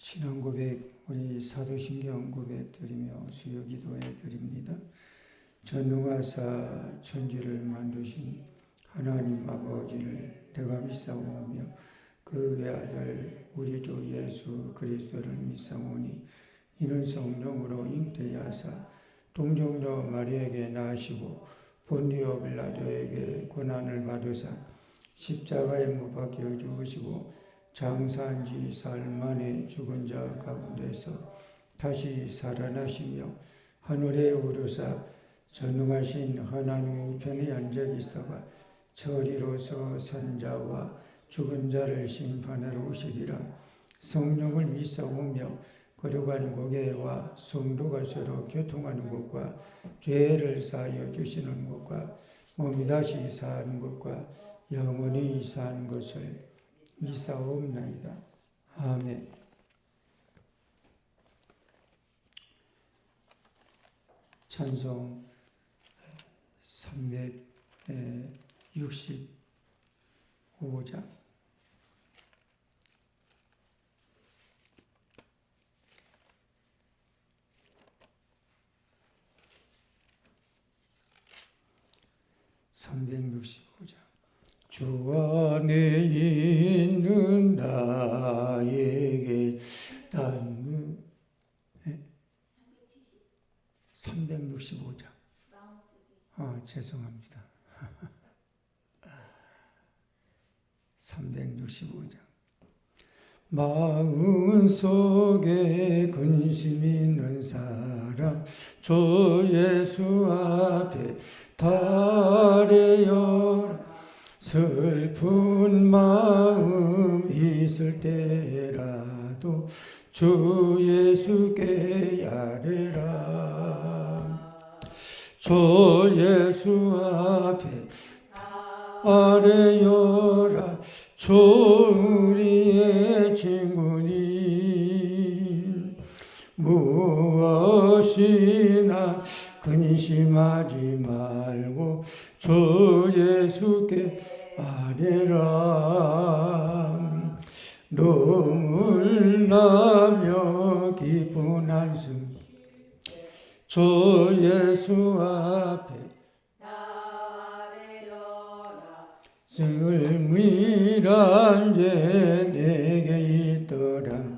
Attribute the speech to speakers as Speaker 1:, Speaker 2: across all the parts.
Speaker 1: 신앙 고백, 우리 사도신경 고백 드리며 수요 기도해 드립니다. 전능하사 천지를 만드신 하나님 아버지를 내가 믿사오며 그 외아들 우리 주 예수 그리스도를 믿사오니 이는 성령으로 잉태하사 동정녀 마리에게 나시고 본디오 빌라도에게 고난을 받으사 십자가에 못 박혀 죽으시고 장사한 지 사흘 만에 죽은 자 가운데서 다시 살아나시며 하늘에 오르사 전능하신 하나님 우편에 앉아 계시다가 저리로서 산자와 죽은 자를 심판하러 오시리라. 성령을 믿사오며 거룩한 고개와 성도가 서로 교통하는 것과 죄를 사하여 주시는 것과 몸이 다시 사는 것과 영원히 사는 것을 믿사옵나이다. 아멘. 찬송 365장 주 안에 있는 나에게 난 365장. 죄송합니다. 365장. 마음속에 근심 있는 사람 주 예수 앞에 달래요. 슬픈 마음 있을 때라도 주 예수께 아뢰라. 주 예수 앞에 아뢰어라. 주 우리의 친구니 무엇이나 근심하지 말고 주 예수께 아뢰라. 눈물 나며 기쁜 한숨 주 예수 앞에 슬픔이란 게 내게 있더라.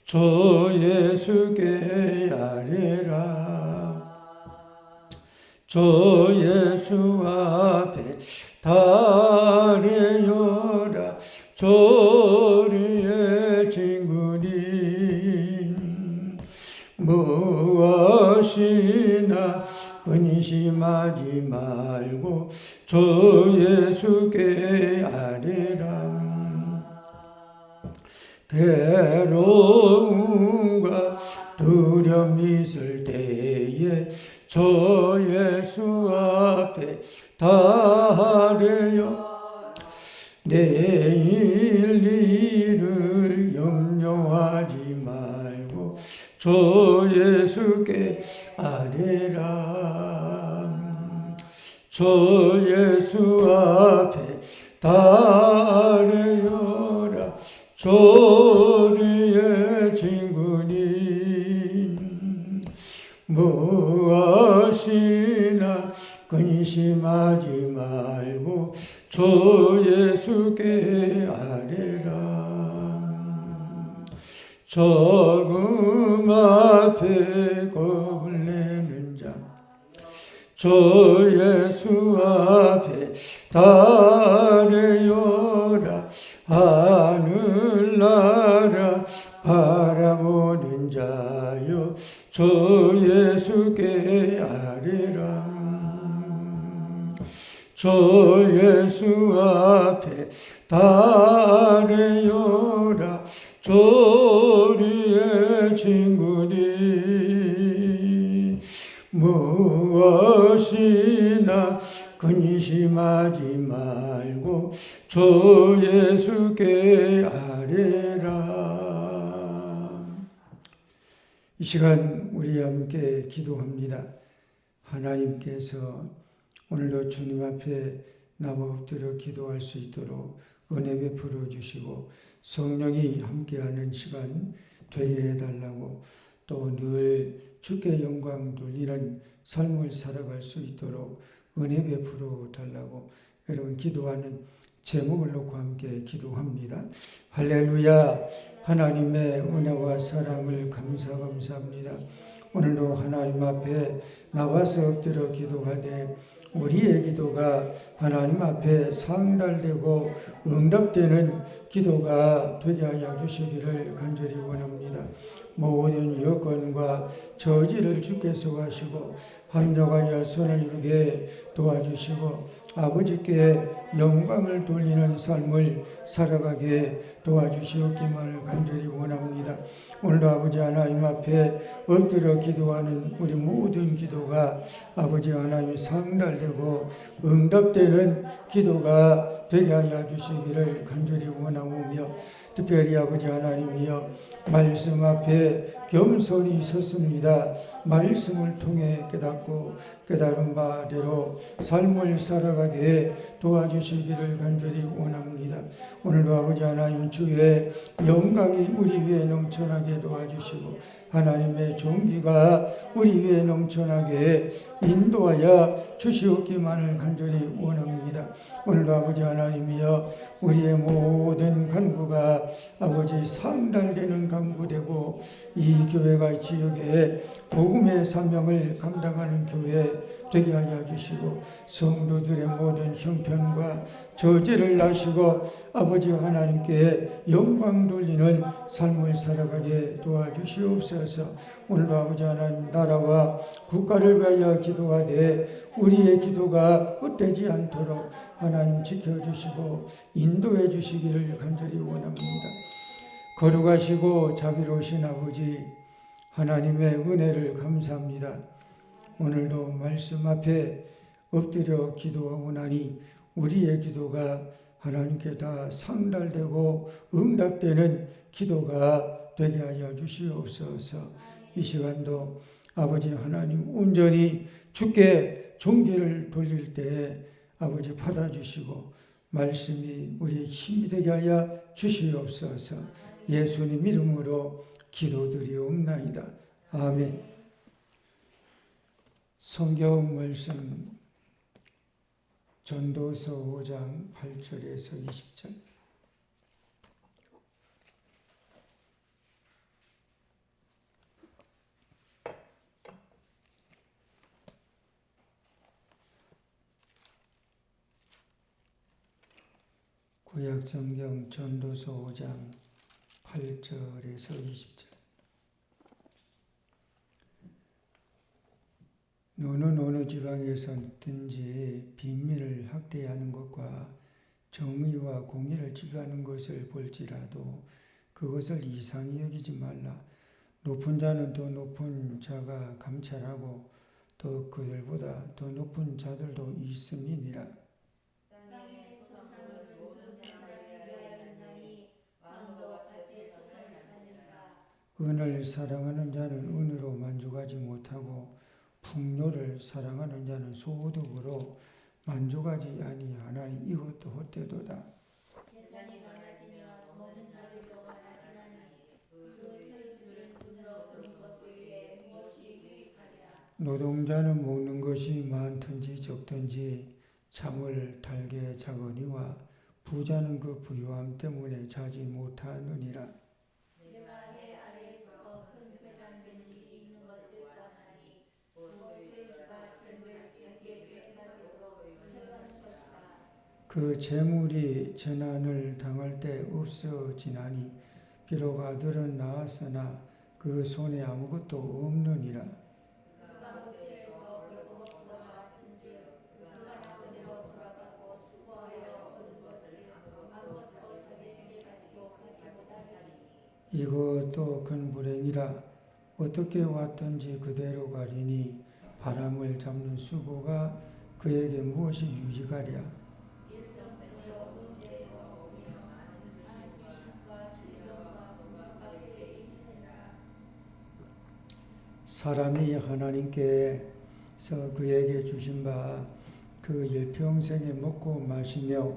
Speaker 1: 주 예수께 아뢰라. 주 예수 앞에 달래어라. 주 우리의 친구니 무엇이나 근심하지 말고 주 예수께 아뢰라. 괴로움과 두려움 있을 때에 주 예수 앞에 달래어. 내일 일을 염려하지 말고 주 예수께 아뢰라. 주 예수 앞에 달래어라. 주 우리의 친구니 무엇이나 근심하지 말고 주 예수께 아뢰라. 조금 앞에 겁을 내는 자 주 예수 앞에 달래어라. 하늘나라 바라보는 자여 주 예수께 아뢰라. 주 예수 앞에 달래어라. 주 우리의 친구니 무엇이나 근심하지 말고 주 예수께 아뢰라. 이 시간 우리 함께 기도합니다. 하나님께서 오늘도 주님 앞에 나와 엎드려 기도할 수 있도록 은혜 베풀어 주시고 성령이 함께하는 시간 되게 해달라고 또 늘 주께 영광 돌리는 삶을 살아갈 수 있도록 은혜 베풀어 달라고 여러분 기도하는 제목을 놓고 함께 기도합니다. 할렐루야. 하나님의 은혜와 사랑을 감사합니다. 오늘도 하나님 앞에 나와서 엎드려 기도하되 우리의 기도가 하나님 앞에 상달되고 응답되는 기도가 되게 하여 주시기를 간절히 원합니다. 모든 여건과 저지를 주께서 하시고 합력하여 손을 이루게 도와주시고 아버지께 영광을 돌리는 삶을 살아가게 도와주시옵기만을 간절히 원합니다. 오늘도 아버지 하나님 앞에 엎드려 기도하는 우리 모든 기도가 아버지 하나님 상달되고 응답되는 기도가 되게 하여 주시기를 간절히 원하오며 특별히 아버지 하나님이여 말씀 앞에 겸손히 섰습니다. 말씀을 통해 깨닫고 깨달은 바대로 삶을 살아가게 도와주시기를 간절히 원합니다. 오늘도 아버지 하나님 주의 영광이 우리 위에 넘쳐나게 도와주시고 하나님의 존귀가 우리 위에 넘쳐나게 인도하여 주시옵기만을 간절히 원합니다. 오늘도 아버지 하나님이여 우리의 모든 간구가 아버지 상달되는 간구되고 이 교회가 지역에 복음의 사명을 감당하는 교회 되게 하여 주시고 성도들의 모든 형편과 저지를 나시고 아버지 하나님께 영광 돌리는 삶을 살아가게 도와주시옵소서. 오늘도 아버지 하나님 나라와 국가를 위하여 기도하되 우리의 기도가 헛되지 않도록 하나님 지켜주시고 인도해 주시기를 간절히 원합니다. 거룩하시고 자비로우신 아버지 하나님의 은혜를 감사합니다. 오늘도 말씀 앞에 엎드려 기도하오나니 우리의 기도가 하나님께 다 상달되고 응답되는 기도가 되게 하여 주시옵소서. 이 시간도 아버지 하나님 온전히 주께 종기를 돌릴 때에 아버지 받아주시고 말씀이 우리의 힘이 되게 하여 주시옵소서. 예수님 이름으로 기도드리옵나이다. 아멘. 성경 말씀 전도서 5장 8절에서 20절. 구약성경 전도서 5장 8절에서 20절. 너는 어느 지방에서든지 빈민을 학대하는 것과 정의와 공의를 지배하는 것을 볼지라도 그것을 이상히 여기지 말라. 높은 자는 더 높은 자가 감찰하고 더 그들보다 더 높은 자들도 있음이니라. 은을 사랑하는 자는 은으로 만족하지 못하고 풍요를 사랑하는 자는 소득으로 만족하지 아니하나니 이것도 헛되도다.
Speaker 2: 재산이 많아지면 모든 자들도 많아지나니 그 소유주들은 돈으로 얻은 것 외에 무엇이 유익하랴.
Speaker 1: 노동자는 먹는 것이 많든지 적든지 잠을 달게 자거니와 부자는 그 부유함 때문에 자지 못하느니라.
Speaker 2: 내가 해 아래에서 큰 배당되는 일이 있는 것을 보았나니 곧 소유주가 재물을 자기에게 빼앗기도록 설하는 것이다.
Speaker 1: 그 재물이 재난을 당할 때 없어지나니 비록 아들은 낳았으나 그 손에 아무것도 없느니라.
Speaker 2: 그가 목표에서 벌거벗고 나왔은즉 그가 마음대로 돌아가고 수고하여 얻은 것을 아무것도 자기 손에 가지고 가지 못하리니
Speaker 1: 이것도 큰 불행이라. 어떻게 왔든지 그대로 가리니 바람을 잡는 수고가 그에게 무엇이 유익하랴.
Speaker 2: 일평생을 어두운 데서 오며 많은 귀신과 질병과 공격과 그에게 이르리라.
Speaker 1: 사람이 하나님께서 그에게 주신 바 그 일평생에 먹고 마시며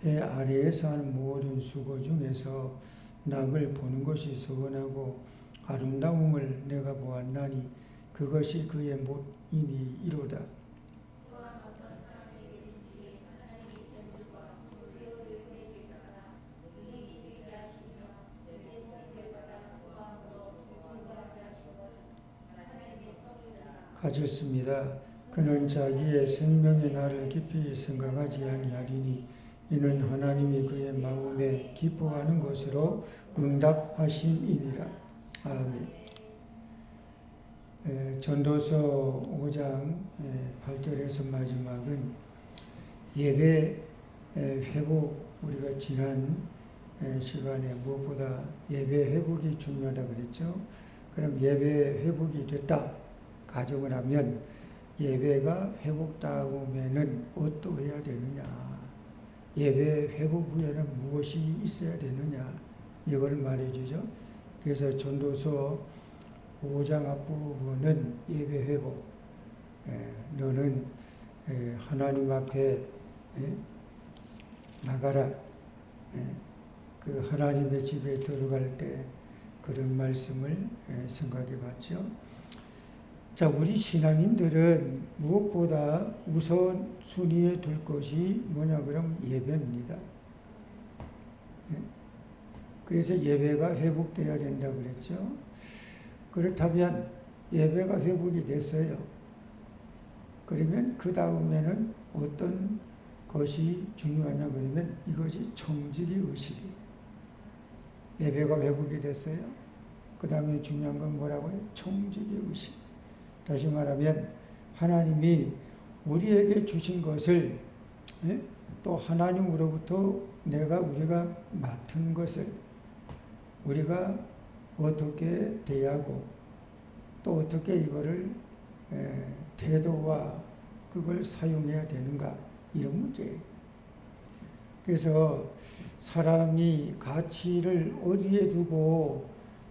Speaker 1: 해 아래에서 하는 모든 수고 중에서 낙을 보는 것이 선하고 아름다움을 내가 보았나니 그것이 그의 못이니 이로다.
Speaker 2: 또한 어떤 사람에게든지 하나님의 전부와 의로를 해주사 의인이 되게 하시며 내 몫을 받아 소망으로 증거하게 하신 것은 하나님의 성이라.
Speaker 1: 가졌습니다. 그는 자기의 생명의 날을 깊이 생각하지 아니하리니 이는 하나님이 그의 마음에 기뻐하는 것으로 응답하심이니라. 아멘. 전도서 5장 8절에서 마지막은 예배 회복, 우리가 지난 시간에 무엇보다 예배 회복이 중요하다 그랬죠. 그럼 예배 회복이 됐다 가정을 하면 예배가 회복다음에는 어떠해야 되느냐, 예배 회복 후에는 무엇이 있어야 되느냐, 이걸 말해주죠. 그래서 전도서 5장 앞부분은 예배 회복, 너는 하나님 앞에 나가라, 그 하나님의 집에 들어갈 때 그런 말씀을 생각해 봤죠. 자, 우리 신앙인들은 무엇보다 우선 순위에 둘 것이 뭐냐 그러면 예배입니다. 그래서 예배가 회복되어야 된다 그랬죠. 그렇다면 예배가 회복이 됐어요. 그러면 그 다음에는 어떤 것이 중요하냐 그러면 이것이 청지기 의식이에요. 예배가 회복이 됐어요. 그 다음에 중요한 건 뭐라고요? 청지기 의식. 다시 말하면 하나님이 우리에게 주신 것을 또 하나님으로부터 우리가 맡은 것을 우리가 어떻게 대하고 또 어떻게 이거를 태도와 그걸 사용해야 되는가, 이런 문제예요. 그래서 사람이 가치를 어디에 두고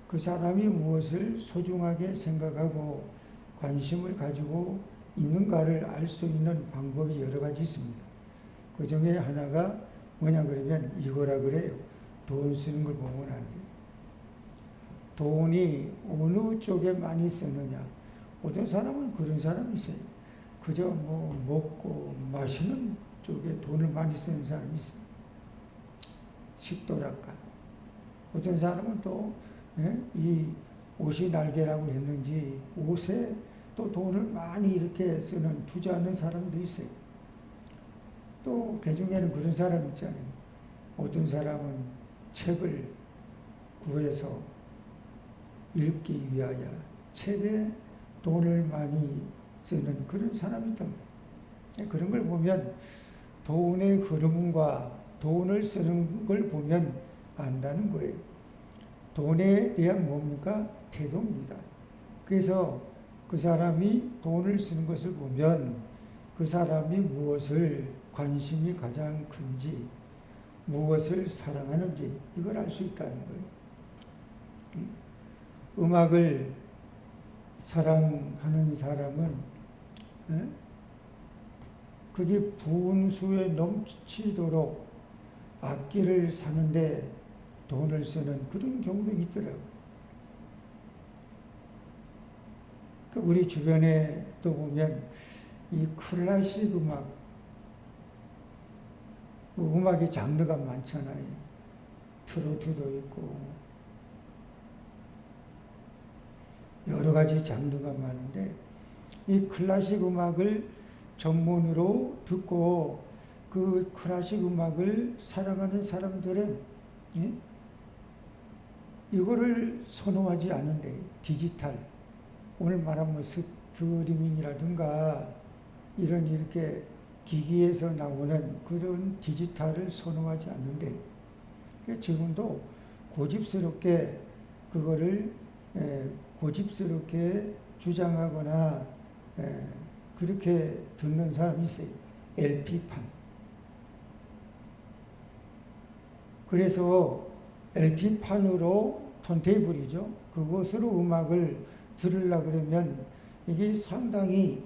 Speaker 1: 그 사람이 무엇을 소중하게 생각하고 관심을 가지고 있는가를 알 수 있는 방법이 여러 가지 있습니다. 그 중에 하나가 뭐냐 그러면 이거라 그래요. 돈 쓰는 걸 보면 안 돼요. 돈이 어느 쪽에 많이 쓰느냐. 어떤 사람은 그런 사람이 있어요. 그저 뭐 먹고 마시는 쪽에 돈을 많이 쓰는 사람이 있어요. 식도락가. 어떤 사람은 또 이 옷이 날개라고 했는지 옷에 또 돈을 많이 이렇게 쓰는, 투자하는 사람도 있어요. 또 그 중에는 그런 사람 있잖아요. 어떤 사람은 책을 구해서 읽기 위하여 책에 돈을 많이 쓰는 그런 사람이 있단 말이에요. 그런 걸 보면 돈의 흐름과 돈을 쓰는 걸 보면 안다는 거예요. 돈에 대한 뭡니까? 태도입니다. 그래서 그 사람이 돈을 쓰는 것을 보면 그 사람이 무엇을 관심이 가장 큰지, 무엇을 사랑하는지 이걸 알 수 있다는 거예요. 음악을 사랑하는 사람은 그게 분수에 넘치도록 악기를 사는데 돈을 쓰는 그런 경우도 있더라고요. 우리 주변에 또 보면 이 클래식 음악, 음악의 장르가 많잖아요. 트로트도 있고 여러 가지 장르가 많은데 이 클래식 음악을 전문으로 듣고 그 클래식 음악을 사랑하는 사람들은 이거를 선호하지 않는데, 디지털, 오늘 말하면 스트리밍이라든가 이런 이렇게 기기에서 나오는 그런 디지털을 선호하지 않는데, 지금도 고집스럽게 그거를 고집스럽게 주장하거나 그렇게 듣는 사람이 있어요. LP판. 그래서 LP판으로 턴테이블이죠. 그것으로 음악을 들으려고 그러면 이게 상당히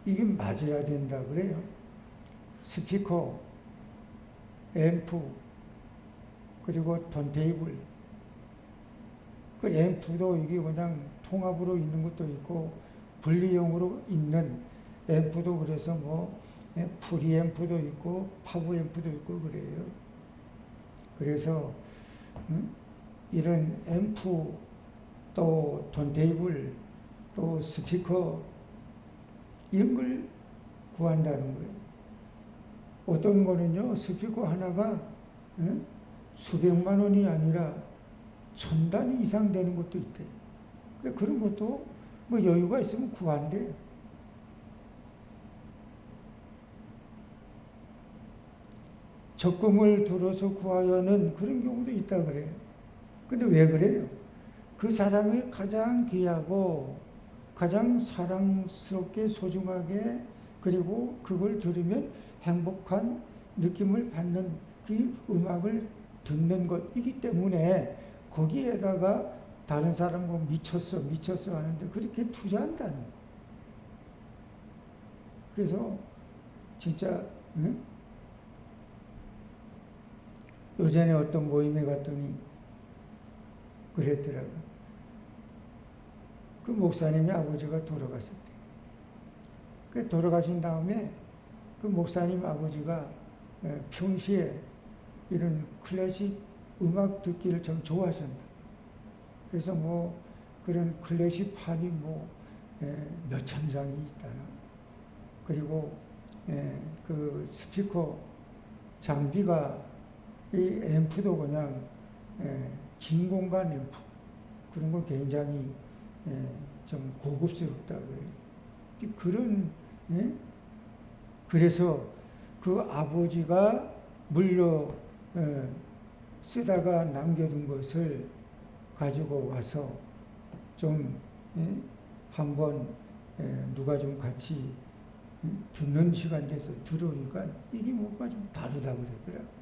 Speaker 1: 이게 맞아야 된다 그래요. 스피커, 앰프, 그리고 턴테이블. 그 앰프도 이게 그냥 통합으로 있는 것도 있고 분리형으로 있는 앰프도 그래서 뭐 프리앰프도 있고 파워앰프도 있고 그래요. 그래서 이런 앰프 또 턴테이블 또 스피커 이런 걸 구한다는 거예요. 어떤 거는요 스피커 하나가 수백만 원이 아니라 1000단위 이상 되는 것도 있대요. 그런 것도 뭐 여유가 있으면 구한대요. 적금을 들어서 구하여는 그런 경우도 있다 그래요. 근데 왜 그래요? 그 사람이 가장 귀하고 가장 사랑스럽게 소중하게 그리고 그걸 들으면 행복한 느낌을 받는 그 음악을 듣는 것이기 때문에 거기에다가 다른 사람 뭐 미쳤어 하는데 그렇게 투자한다는 거예요. 그래서 진짜 요전에 어떤 모임에 갔더니 그랬더라고요. 그 목사님의 아버지가 돌아가셨대요. 그 돌아가신 다음에 그 목사님 아버지가 평시에 이런 클래식 음악 듣기를 참 좋아하셨나. 그래서 뭐 그런 클래식 판이 뭐 몇천 장이 있다나. 그리고 그 스피커 장비가 이 앰프도 그냥 진공관 앰프 그런 거 굉장히 좀 고급스럽다 그래요. 그런 그래서 그 아버지가 물려 쓰다가 남겨둔 것을 가지고 와서 좀 한번 누가 좀 같이 듣는 시간 돼서 들으니까 이게 뭔가 좀 다르다 그러더라고요.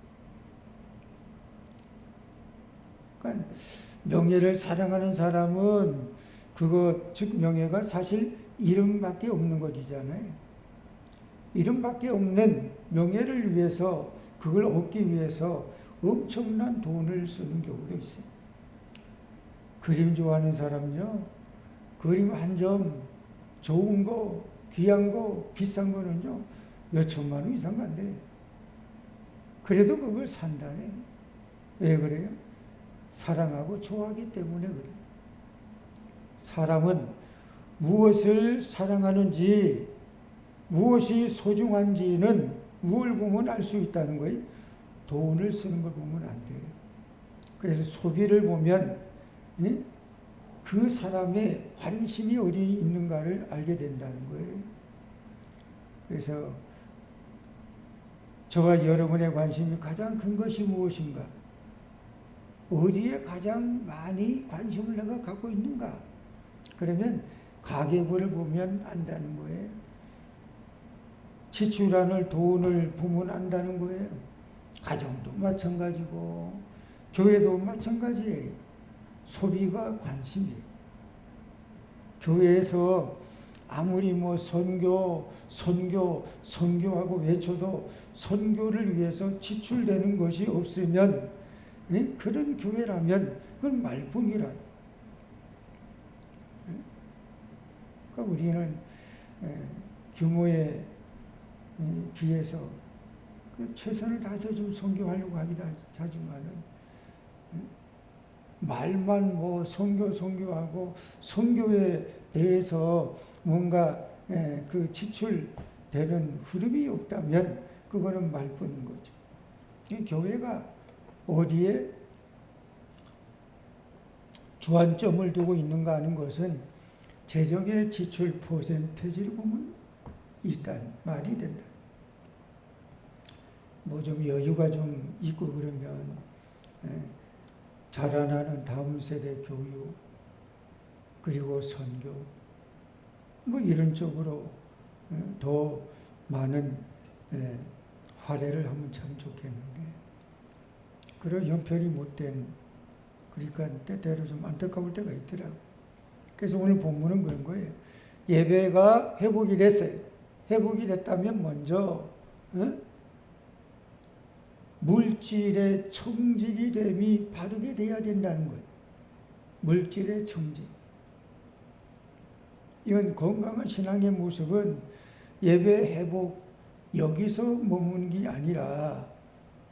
Speaker 1: 그러니까 명예를 사랑하는 사람은 그것 즉 명예가 사실 이름밖에 없는 것이잖아요. 이름밖에 없는 명예를 위해서 그걸 얻기 위해서 엄청난 돈을 쓰는 경우도 있어요. 그림 좋아하는 사람은요. 그림 한 점 좋은 거, 귀한 거, 비싼 거는요. 몇 천만 원 이상 간대요. 그래도 그걸 산다네. 왜 그래요? 사랑하고 좋아하기 때문에 그래요. 사람은 무엇을 사랑하는지 무엇이 소중한지는 무엇을 보면 알 수 있다는 거예요. 돈을 쓰는 걸 보면 안 돼요. 그래서 소비를 보면 그 사람의 관심이 어디 있는가를 알게 된다는 거예요. 그래서 저와 여러분의 관심이 가장 큰 것이 무엇인가? 어디에 가장 많이 관심을 내가 갖고 있는가? 그러면 가계부를 보면 안다는 거예요. 지출하는 돈을 보면 안다는 거예요. 가정도 마찬가지고 교회도 마찬가지예요. 소비가 관심이에요. 교회에서 아무리 뭐 선교하고 외쳐도 선교를 위해서 지출되는 것이 없으면 그런 교회라면 그건 말뿐이란. 그러니까 우리는 규모에 비해서 그 최선을 다해서 좀 선교하려고 하기도 하지만은 말만 뭐 선교하고 선교에 대해서 뭔가 그 지출되는 흐름이 없다면 그거는 말뿐인 거죠. 교회가 어디에 주안점을 두고 있는가 하는 것은 재정의 지출 퍼센테이지를 보면 일단 말이 된다. 뭐 좀 여유가 좀 있고 그러면 자라나는 다음 세대 교육 그리고 선교 뭐 이런 쪽으로 더 많은 활애를 하면 참 좋겠는데 그런 형편이 못된 그러니까 때때로 좀 안타까울 때가 있더라고. 그래서 오늘 본문은 그런 거예요. 예배가 회복이 됐어요. 회복이 됐다면 먼저 물질의 청직이 됨이 바르게 돼야 된다는 거예요. 물질의 청직. 이건 건강한 신앙의 모습은 예배 회복 여기서 머무는 게 아니라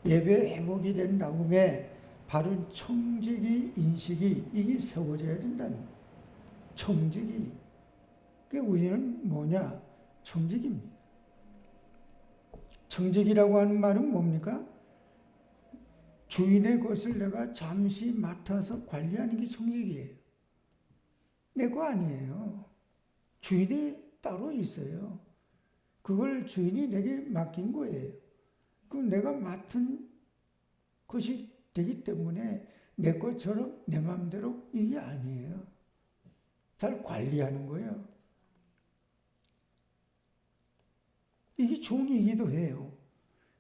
Speaker 1: 예배 회복이 된 다음에 바른 청직이 인식이 이게 세워져야 된다는 거예요. 청직이. 그러니까 우리는 뭐냐? 청직입니다. 청직이라고 하는 말은 뭡니까? 주인의 것을 내가 잠시 맡아서 관리하는 게 청직이에요. 내 거 아니에요. 주인이 따로 있어요. 그걸 주인이 내게 맡긴 거예요. 그럼 내가 맡은 것이 되기 때문에 내 것처럼 내 마음대로 이게 아니에요. 잘 관리하는 거예요. 이게 종이기도 해요.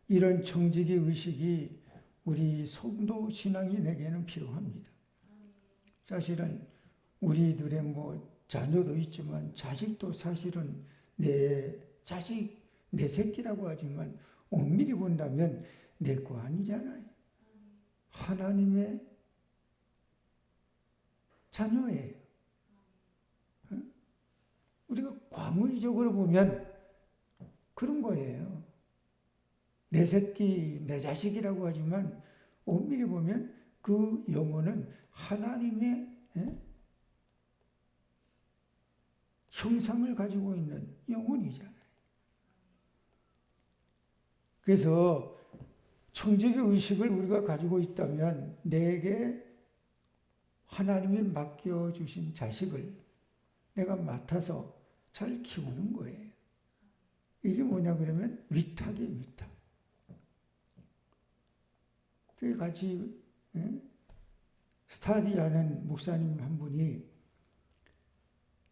Speaker 1: 이런 청지기 의식이 우리 성도 신앙이 내게는 필요합니다. 사실은 우리들의 자녀도 있지만 자식도 사실은 내 자식, 내 새끼라고 하지만 엄밀히 본다면 내 거 아니잖아요. 하나님의 자녀예요. 우리가 광의적으로 보면 그런 거예요. 내 새끼, 내 자식이라고 하지만 엄밀히 보면 그 영혼은 하나님의 형상을 가지고 있는 영혼이잖아요. 그래서 청지기 의식을 우리가 가지고 있다면 내게 하나님이 맡겨주신 자식을 내가 맡아서 잘 키우는 거예요. 이게 뭐냐 그러면 위탁이에요, 위탁. 같이 스타디하는 목사님 한 분이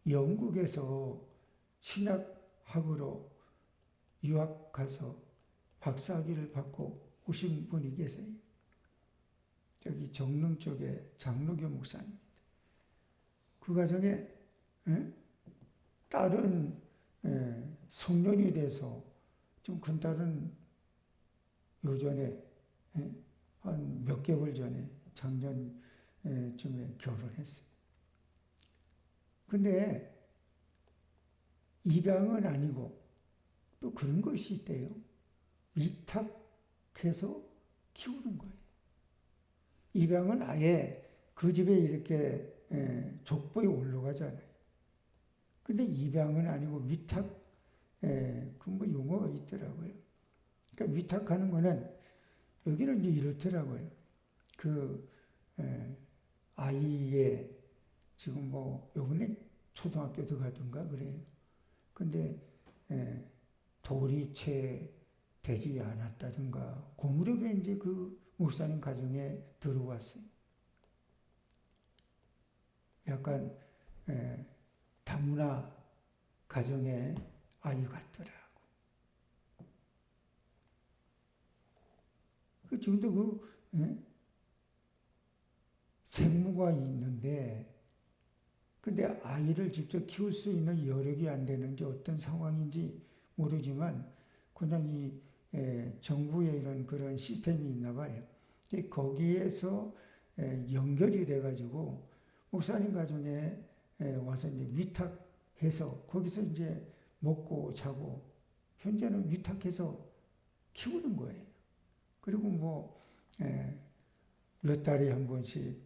Speaker 1: 영국에서 신학학으로 유학 가서 박사학위를 받고 오신 분이 계세요. 여기 정릉 쪽에 장로교 목사입니다. 그 가정에 딸은 성년이 돼서 좀 큰 딸은 요전에 한 몇 개월 전에 작년쯤에 결혼했어요. 근데 입양은 아니고 또 그런 것이 있대요. 위탁해서 키우는 거예요. 입양은 아예 그 집에 이렇게 족보에 올라가잖아요. 근데 입양은 아니고 위탁, 그 용어가 있더라고요. 그러니까 위탁하는 거는 여기는 이제 이렇더라고요. 아이의 지금 요번에 초등학교 들어가든가 그래요. 근데 돌이 채 되지 않았다든가 그 무렵에 이제 그 목사님 가정에 들어왔어요. 약간 다문화 가정의 아이 같더라고. 지금도 생모가 있는데, 근데 아이를 직접 키울 수 있는 여력이 안 되는지 어떤 상황인지 모르지만 그냥 이 정부의 이런 그런 시스템이 있나 봐요. 거기에서 연결이 돼가지고 목사님 가정에 와서 이제 위탁해서 거기서 이제 먹고 자고 현재는 위탁해서 키우는 거예요. 그리고 몇 달에 한 번씩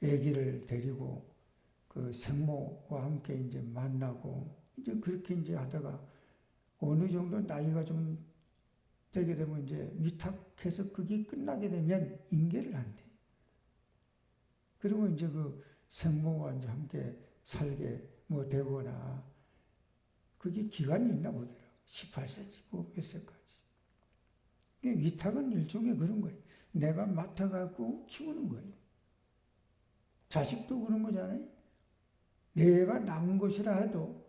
Speaker 1: 아기를 데리고 그 생모와 함께 이제 만나고 이제 그렇게 이제 하다가 어느 정도 나이가 좀 되게 되면 이제 위탁해서 그게 끝나게 되면 인계를 한대. 그러면 이제 그 생모와 이제 함께 살게 되거나 그게 기간이 있나 보더라고. 18세지 몇 세까지. 위탁은 일종의 그런 거예요. 내가 맡아갖고 키우는 거예요. 자식도 그런 거잖아요. 내가 낳은 것이라 해도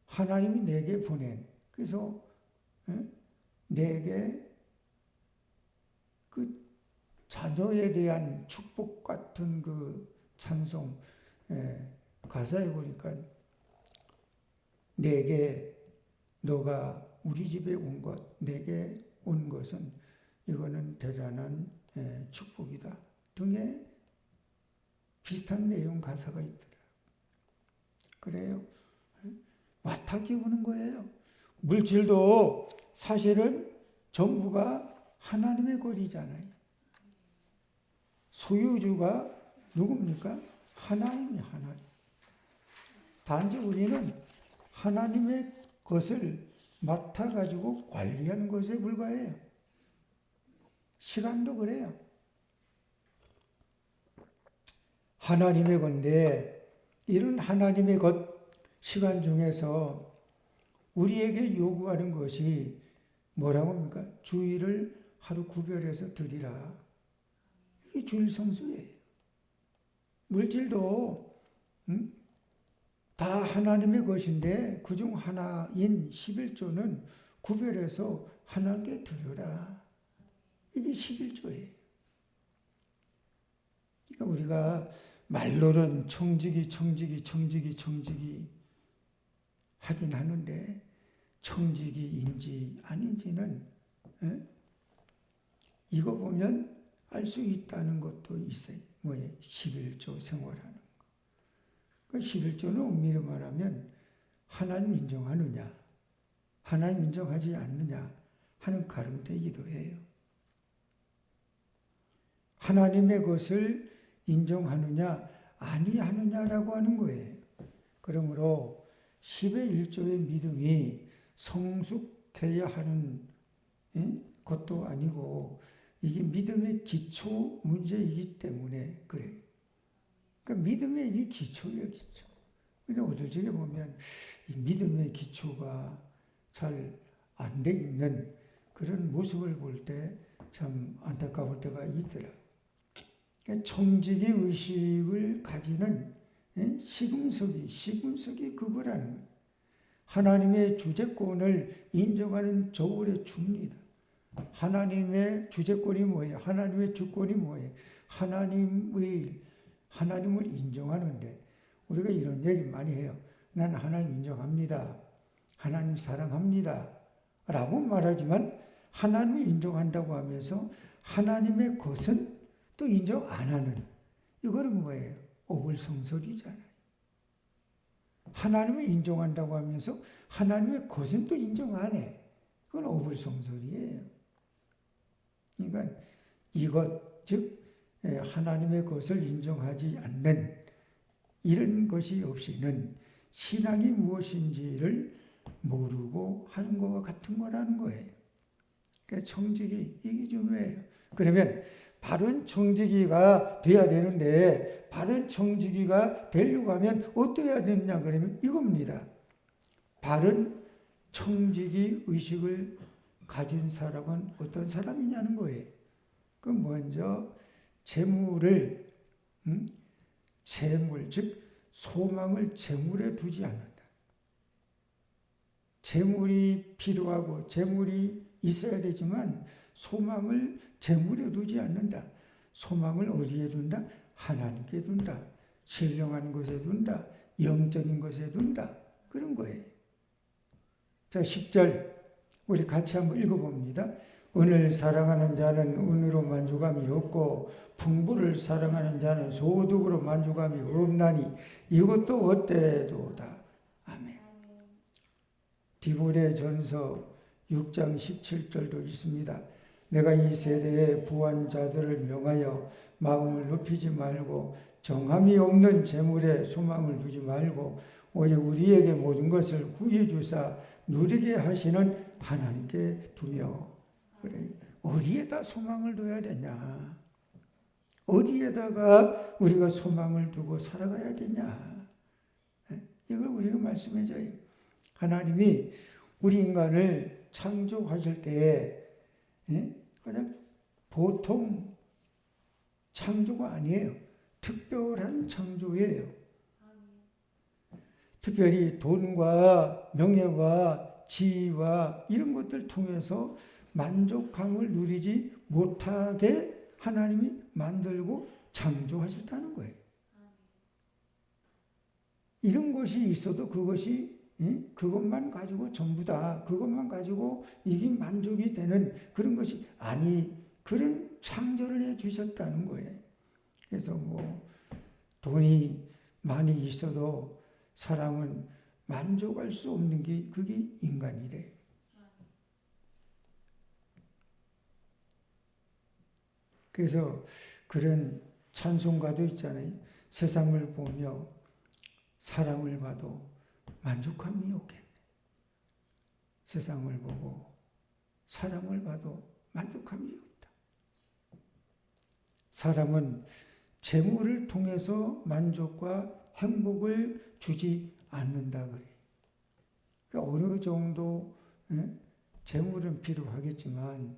Speaker 1: 하나님이 내게 보낸, 그래서 내게 그 자녀에 대한 축복 같은 그 찬송 가사에 보니까 내게 너가 우리 집에 온 것, 내게 온 것은 이거는 대단한 축복이다 등의 비슷한 내용 가사가 있더라. 그래요. 맡아 키우는 거예요. 물질도 사실은 전부가 하나님의 권리잖아요. 소유주가 누굽니까? 하나님. 단지 우리는 하나님의 것을 맡아가지고 관리하는 것에 불과해요. 시간도 그래요. 하나님의 건데 이런 하나님의 것 시간 중에서 우리에게 요구하는 것이 뭐라고 합니까? 주일을 하루 구별해서 드리라. 이게 주일 성수예요. 물질도 다 하나님의 것인데 그중 하나인 11조는 구별해서 하나님께 드려라. 이게 11조예요. 그러니까 우리가 말로는 청지기 하긴 하는데 청지기인지 아닌지는 이거 보면 알 수 있다는 것도 있어요. 뭐예요? 11조 생활하는 거. 그 11조는 엄밀히 말하면 하나님 인정하느냐, 하나님 인정하지 않느냐 하는 가름대이기도 해요. 하나님의 것을 인정하느냐 아니하느냐라고 하는 거예요. 그러므로 10의 1조의 믿음이 성숙해야 하는 것도 아니고 이게 믿음의 기초 문제이기 때문에 그래요. 그러니까 믿음의 이 기초예요, 기초. 근데 어쩔 보면 이 믿음의 기초가 잘 안 돼 있는 그런 모습을 볼 때 참 안타까울 때가 있더라. 그러니까 청지기 의식을 가지는 시금석이 그거라는 거예요. 하나님의 주재권을 인정하는 저울의 줍니다. 하나님의 주재권이 뭐예요? 하나님의 주권이 뭐예요? 하나님을 인정하는데 우리가 이런 얘기 많이 해요. 나는 하나님 인정합니다. 하나님 사랑합니다. 라고 말하지만 하나님을 인정한다고 하면서 하나님의 것은 또 인정 안 하는 이거는 뭐예요? 오불성설이잖아요. 하나님을 인정한다고 하면서 하나님의 것은 또 인정 안 해. 그건 오불성설이에요. 그러니까 이것 즉 하나님의 것을 인정하지 않는 이런 것이 없이는 신앙이 무엇인지를 모르고 하는 것과 같은 거라는 거예요. 그러니까 청지기 이게 중요해요. 그러면 바른 청지기가 돼야 되는데 바른 청지기가 되려고 하면 어떠해야 되느냐 그러면 이겁니다. 바른 청지기 의식을 가진 사람은 어떤 사람이냐는 거예요. 그 먼저 재물을 재물 즉 소망을 재물에 두지 않는다. 재물이 필요하고 재물이 있어야 되지만 소망을 재물에 두지 않는다. 소망을 어디에 둔다? 하나님께 둔다. 신령한 것에 둔다. 영적인 것에 둔다. 그런 거예요. 자, 10절 우리 같이 한번 읽어봅니다. 은을 사랑하는 자는 은으로 만족함이 없고 풍부를 사랑하는 자는 소득으로 만족함이 없나니 이것도 헛되도다. 아멘. 디모데전서 6장 17절도 있습니다. 내가 이 세대의 부한 자들을 명하여 마음을 높이지 말고 정함이 없는 재물에 소망을 두지 말고 오직 우리에게 모든 것을 구해 주사 누리게 하시는 하나님께 두며. 그래, 어디에다 소망을 둬야 되냐? 어디에다가 우리가 소망을 두고 살아가야 되냐? 이걸 우리가 말씀해줘요. 하나님이 우리 인간을 창조하실 때에 그냥 보통 창조가 아니에요. 특별한 창조예요. 특별히 돈과 명예와 지위와 이런 것들 통해서 만족감을 누리지 못하게 하나님이 만들고 창조하셨다는 거예요. 이런 것이 있어도 그것이 그것만 가지고 전부 다 그것만 가지고 이게 만족이 되는 그런 것이 아니 그런 창조를 해 주셨다는 거예요. 그래서 뭐 돈이 많이 있어도 사람은 만족할 수 없는 게 그게 인간이래. 그래서 그런 찬송가도 있잖아요. 세상을 보며 사람을 봐도 만족함이 없겠네. 세상을 보고 사람을 봐도 만족함이 없다. 사람은 재물을 통해서 만족과 행복을 주지 않는다 그래. 그러니까 어느 정도 재물은 필요하겠지만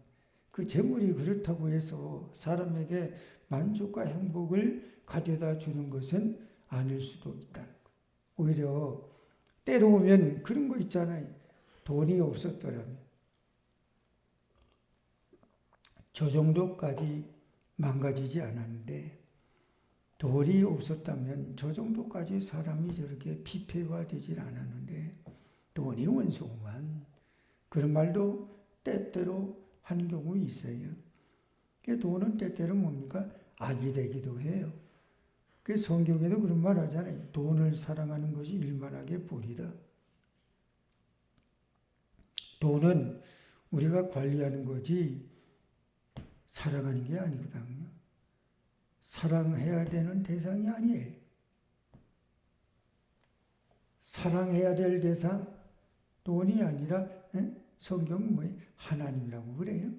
Speaker 1: 그 재물이 그렇다고 해서 사람에게 만족과 행복을 가져다 주는 것은 아닐 수도 있다는 거예요. 오히려 때로 오면 그런 거 있잖아요. 돈이 없었더라면 저 정도까지 망가지지 않았는데 돈이 없었다면 저 정도까지 사람이 저렇게 피폐화되질 않았는데 돈이 원수구만. 그런 말도 때때로 하는 경우 있어요. 돈은 때때로 뭡니까? 악이 되기도 해요. 성경에도 그런 말 하잖아요. 돈을 사랑하는 것이 일만하게 불이다. 돈은 우리가 관리하는 거지 사랑하는 게 아니거든요. 사랑해야 되는 대상이 아니에요. 사랑해야 될 대상 돈이 아니라 성경은 뭐예요? 하나님이라고 그래요.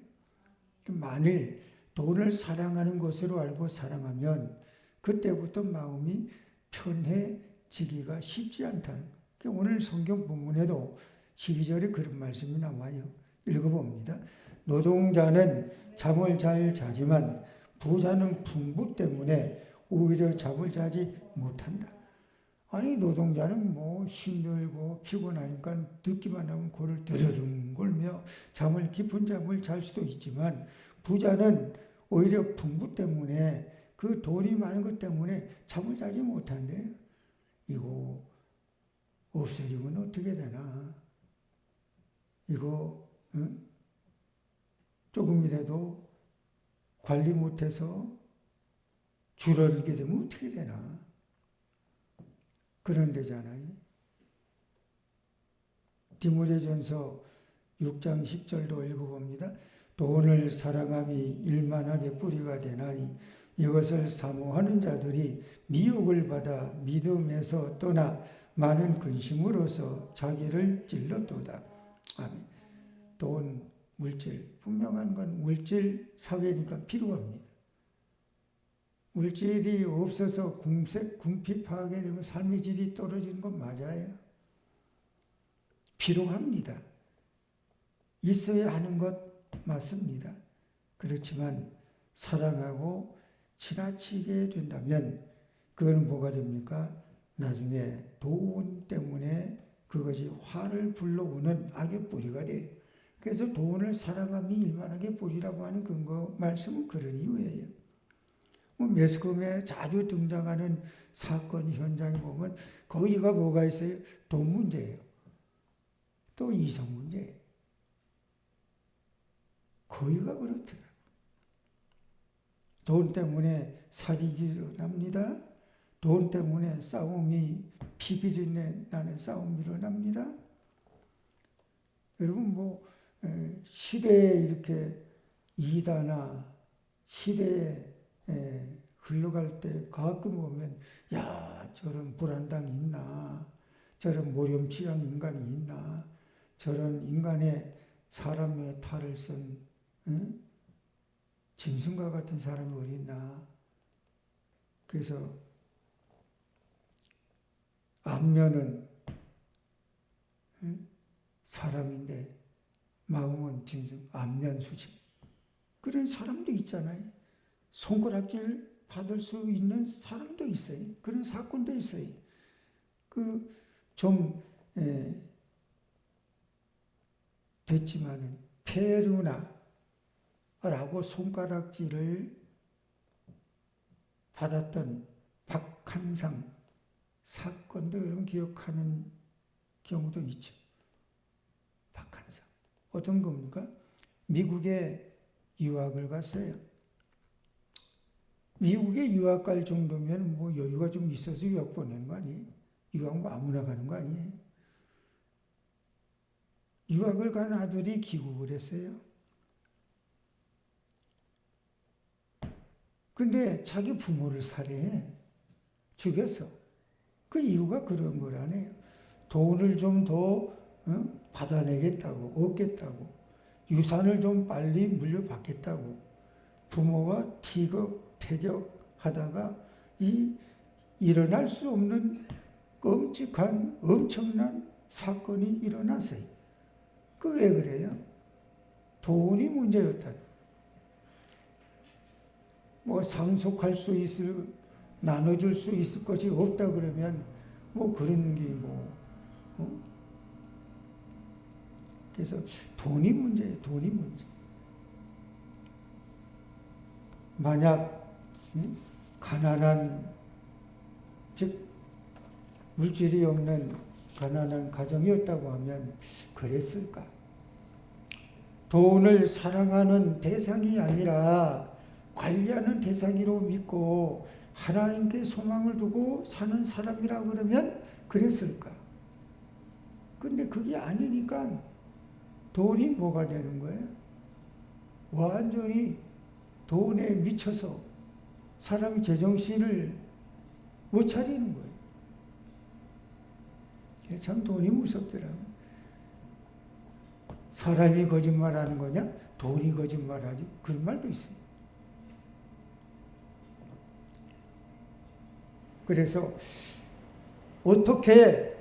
Speaker 1: 만일 돈을 사랑하는 것으로 알고 사랑하면 그때부터 마음이 편해지기가 쉽지 않다는 거예요. 오늘 성경 본문에도 12절에 그런 말씀이 나와요. 읽어봅니다. 노동자는 잠을 잘 자지만 부자는 풍부 때문에 오히려 잠을 자지 못한다. 아니 노동자는 뭐 힘들고 피곤하니까 듣기만 하면 코를 드르릉 걸며 깊은 잠을 잘 수도 있지만 부자는 오히려 풍부 때문에 그 돈이 많은 것 때문에 잠을 자지 못한대. 이거 없어지면 어떻게 되나? 이거 조금이라도 관리 못해서 줄어들게 되면 어떻게 되나? 그런 데잖아요. 디모데전서 6장 10절도 읽어봅니다. 돈을 사랑함이 일만하게 뿌리가 되나니 이것을 사모하는 자들이 미혹을 받아 믿음에서 떠나 많은 근심으로서 자기를 찔렀도다. 아멘. 돈, 물질, 분명한 건 물질 사회니까 필요합니다. 물질이 없어서 궁핍하게 되면 삶의 질이 떨어지는 건 맞아요. 필요합니다. 있어야 하는 것 맞습니다. 그렇지만 사랑하고 지나치게 된다면 그건 뭐가 됩니까? 나중에 돈 때문에 그것이 화를 불러오는 악의 뿌리가 돼요. 그래서 돈을 사랑함이 일만하게 뿌리라고 하는 근거 말씀은 그런 이유예요. 매스컴에 자주 등장하는 사건 현장에 보면 거기가 뭐가 있어요? 돈 문제예요. 또 이성 문제예요. 거기가 그렇더라고요. 돈 때문에 살이 일어납니다. 돈 때문에 싸움이 피비린내 나는 싸움이 일어납니다. 여러분 시대에 이렇게 이다나 시대에 흘러갈 때 가끔 보면 야 저런 불안당이 있나 저런 모렴치한 인간이 있나 저런 인간의 사람의 탈을 쓴 짐승과 같은 사람이 어디 있나. 그래서 안면은 사람인데 마음은 짐승, 안면수심. 그런 사람도 있잖아요. 손가락질 받을 수 있는 사람도 있어요. 그런 사건도 있어요. 됐지만은 페루나라고 손가락질을 받았던 박한상 사건도 여러분 경우도 있죠. 박한사. 어떤 겁니까? 미국에 유학을 갔어요. 미국에 유학 갈 정도면 뭐 여유가 좀 있어서 유학 보내는 거 아니에요? 유학 뭐 아무나 가는 거 아니에요? 유학을 간 아들이 귀국을 했어요. 근데 자기 부모를 살해해. 죽였어. 그 이유가 그런 거라네요. 돈을 좀 더 받아내겠다고, 얻겠다고, 유산을 좀 빨리 물려받겠다고, 부모와 티격태격하다가 일어날 수 없는 끔찍한 엄청난 사건이 일어났어요. 그 왜 그래요? 돈이 문제였다. 뭐 상속할 수 있을, 나눠줄 수 있을 것이 없다 그러면 뭐 그런 게 그래서 돈이 문제예요. 돈이 문제. 만약 가난한, 즉 물질이 없는 가난한 가정이었다고 하면 그랬을까? 돈을 사랑하는 대상이 아니라 관리하는 대상으로 믿고 하나님께 소망을 두고 사는 사람이라 그러면 그랬을까? 근데 그게 아니니까 돈이 뭐가 되는 거예요? 완전히 돈에 미쳐서 사람이 제정신을 못 차리는 거예요. 참 돈이 무섭더라고요. 사람이 거짓말하는 거냐? 돈이 거짓말하지? 그런 말도 있어요. 그래서 어떻게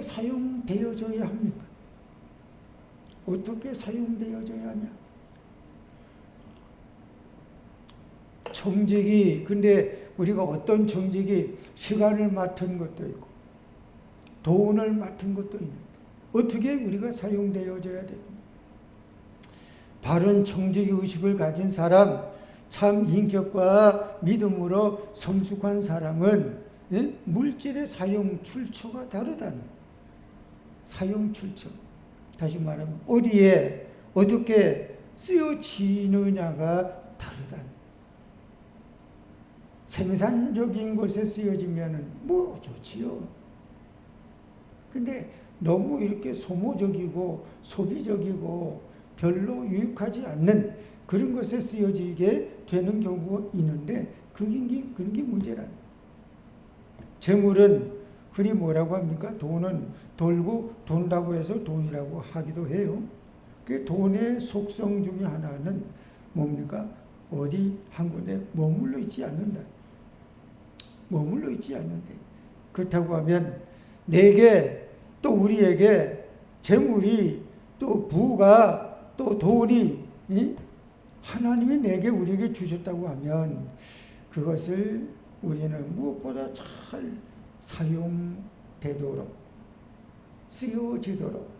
Speaker 1: 사용되어져야 합니까? 어떻게 사용되어져야 하냐? 정직이, 근데 우리가 어떤 정직이 시간을 맡은 것도 있고 돈을 맡은 것도 있는데 어떻게 우리가 사용되어져야 됩니까? 바른 정직 의식을 가진 사람, 참 인격과 믿음으로 성숙한 사람은 물질의 사용 출처가 다르다는 거예요. 사용 출처. 다시 말하면 어디에 어떻게 쓰여지느냐가 다르다는 거예요. 생산적인 것에 쓰여지면 뭐 좋지요. 근데 너무 이렇게 소모적이고 소비적이고 별로 유익하지 않는 그런 것에 쓰여지게 되는 경우가 있는데 그런 게 문제라는 거예요. 재물은 흔히 뭐라고 합니까? 돈은 돌고 돈다고 해서 돈이라고 하기도 해요. 그 돈의 속성 중에 하나는 뭡니까? 어디 한 군데 머물러 있지 않는다. 머물러 있지 않는데. 그렇다고 하면 내게 또 우리에게 재물이 또 부가 또 돈이 하나님이 내게 우리에게 주셨다고 하면 그것을 우리는 무엇보다 잘 사용되도록 쓰여지도록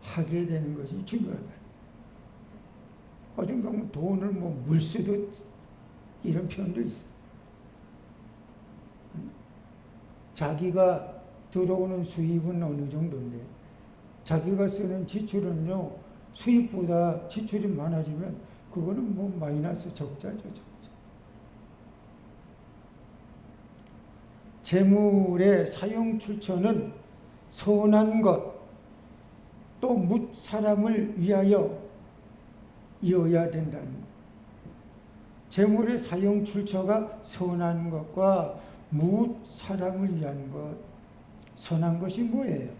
Speaker 1: 하게 되는 것이 중요하다. 어딘가 돈을 물 쓰듯 이런 표현도 있어. 자기가 들어오는 수입은 어느 정도인데 자기가 쓰는 지출은요 수입보다 지출이 많아지면 그거는 마이너스 적자죠. 적자. 재물의 사용 출처는 선한 것, 또 뭇 사람을 위하여 이어야 된다는 것. 재물의 사용 출처가 선한 것과 뭇 사람을 위한 것. 선한 것이 뭐예요?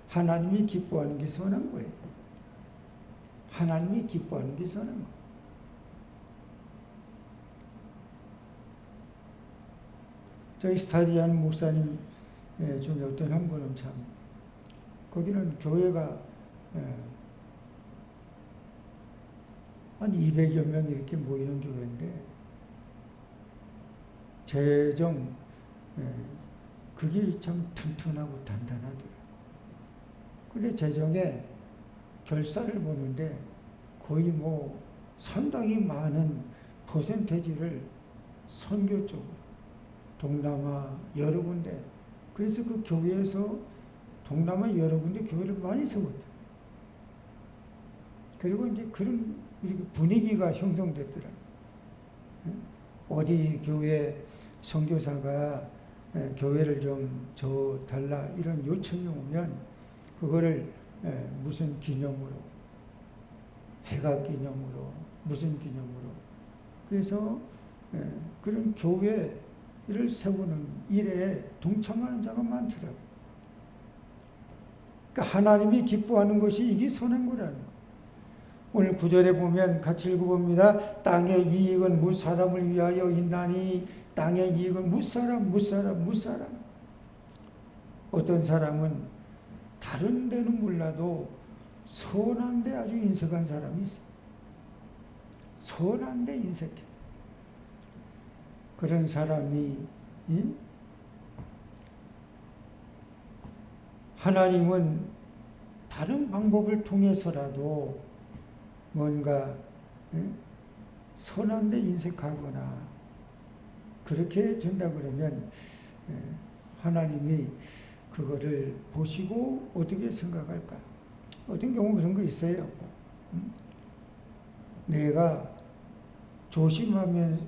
Speaker 1: 하나님이 기뻐하는 게 선한 거예요. 하나님이 기뻐하는 게 선한 거. 저희 스타디안 목사님 중에 어떤 한 분은 참 거기는 교회가 한 200여 명 이렇게 모이는 교회인데 재정 그게 참 튼튼하고 단단하더라고요. 근데 재정에 결산을 보는데 거의 상당히 많은 퍼센테이지를 선교 쪽으로 동남아 여러 군데 그래서 그 교회에서 동남아 여러 군데 교회를 많이 세웠다. 그리고 이제 그런 분위기가 형성됐더라. 어디 교회 선교사가 교회를 좀 저 달라 이런 요청이 오면 그거를 무슨 기념으로, 회각 기념으로, 무슨 기념으로. 그래서 그런 교회를 세우는 일에 동참하는 자가 많더라고요. 그러니까 하나님이 기뻐하는 것이 이게 선한 거라는 거예요. 오늘 9절에 보면 같이 읽어봅니다. 땅의 이익은 무사람을 위하여 있나니 땅의 이익은 무사람. 어떤 사람은 다른 데는 몰라도 선한데 아주 인색한 사람이 있어요. 선한데 인색해. 그런 사람이 하나님은 다른 방법을 통해서라도 뭔가 선한데 인색하거나 그렇게 된다 그러면 하나님이 그거를 보시고 어떻게 생각할까? 어떤 경우 그런 거 있어요. 내가 조심하기는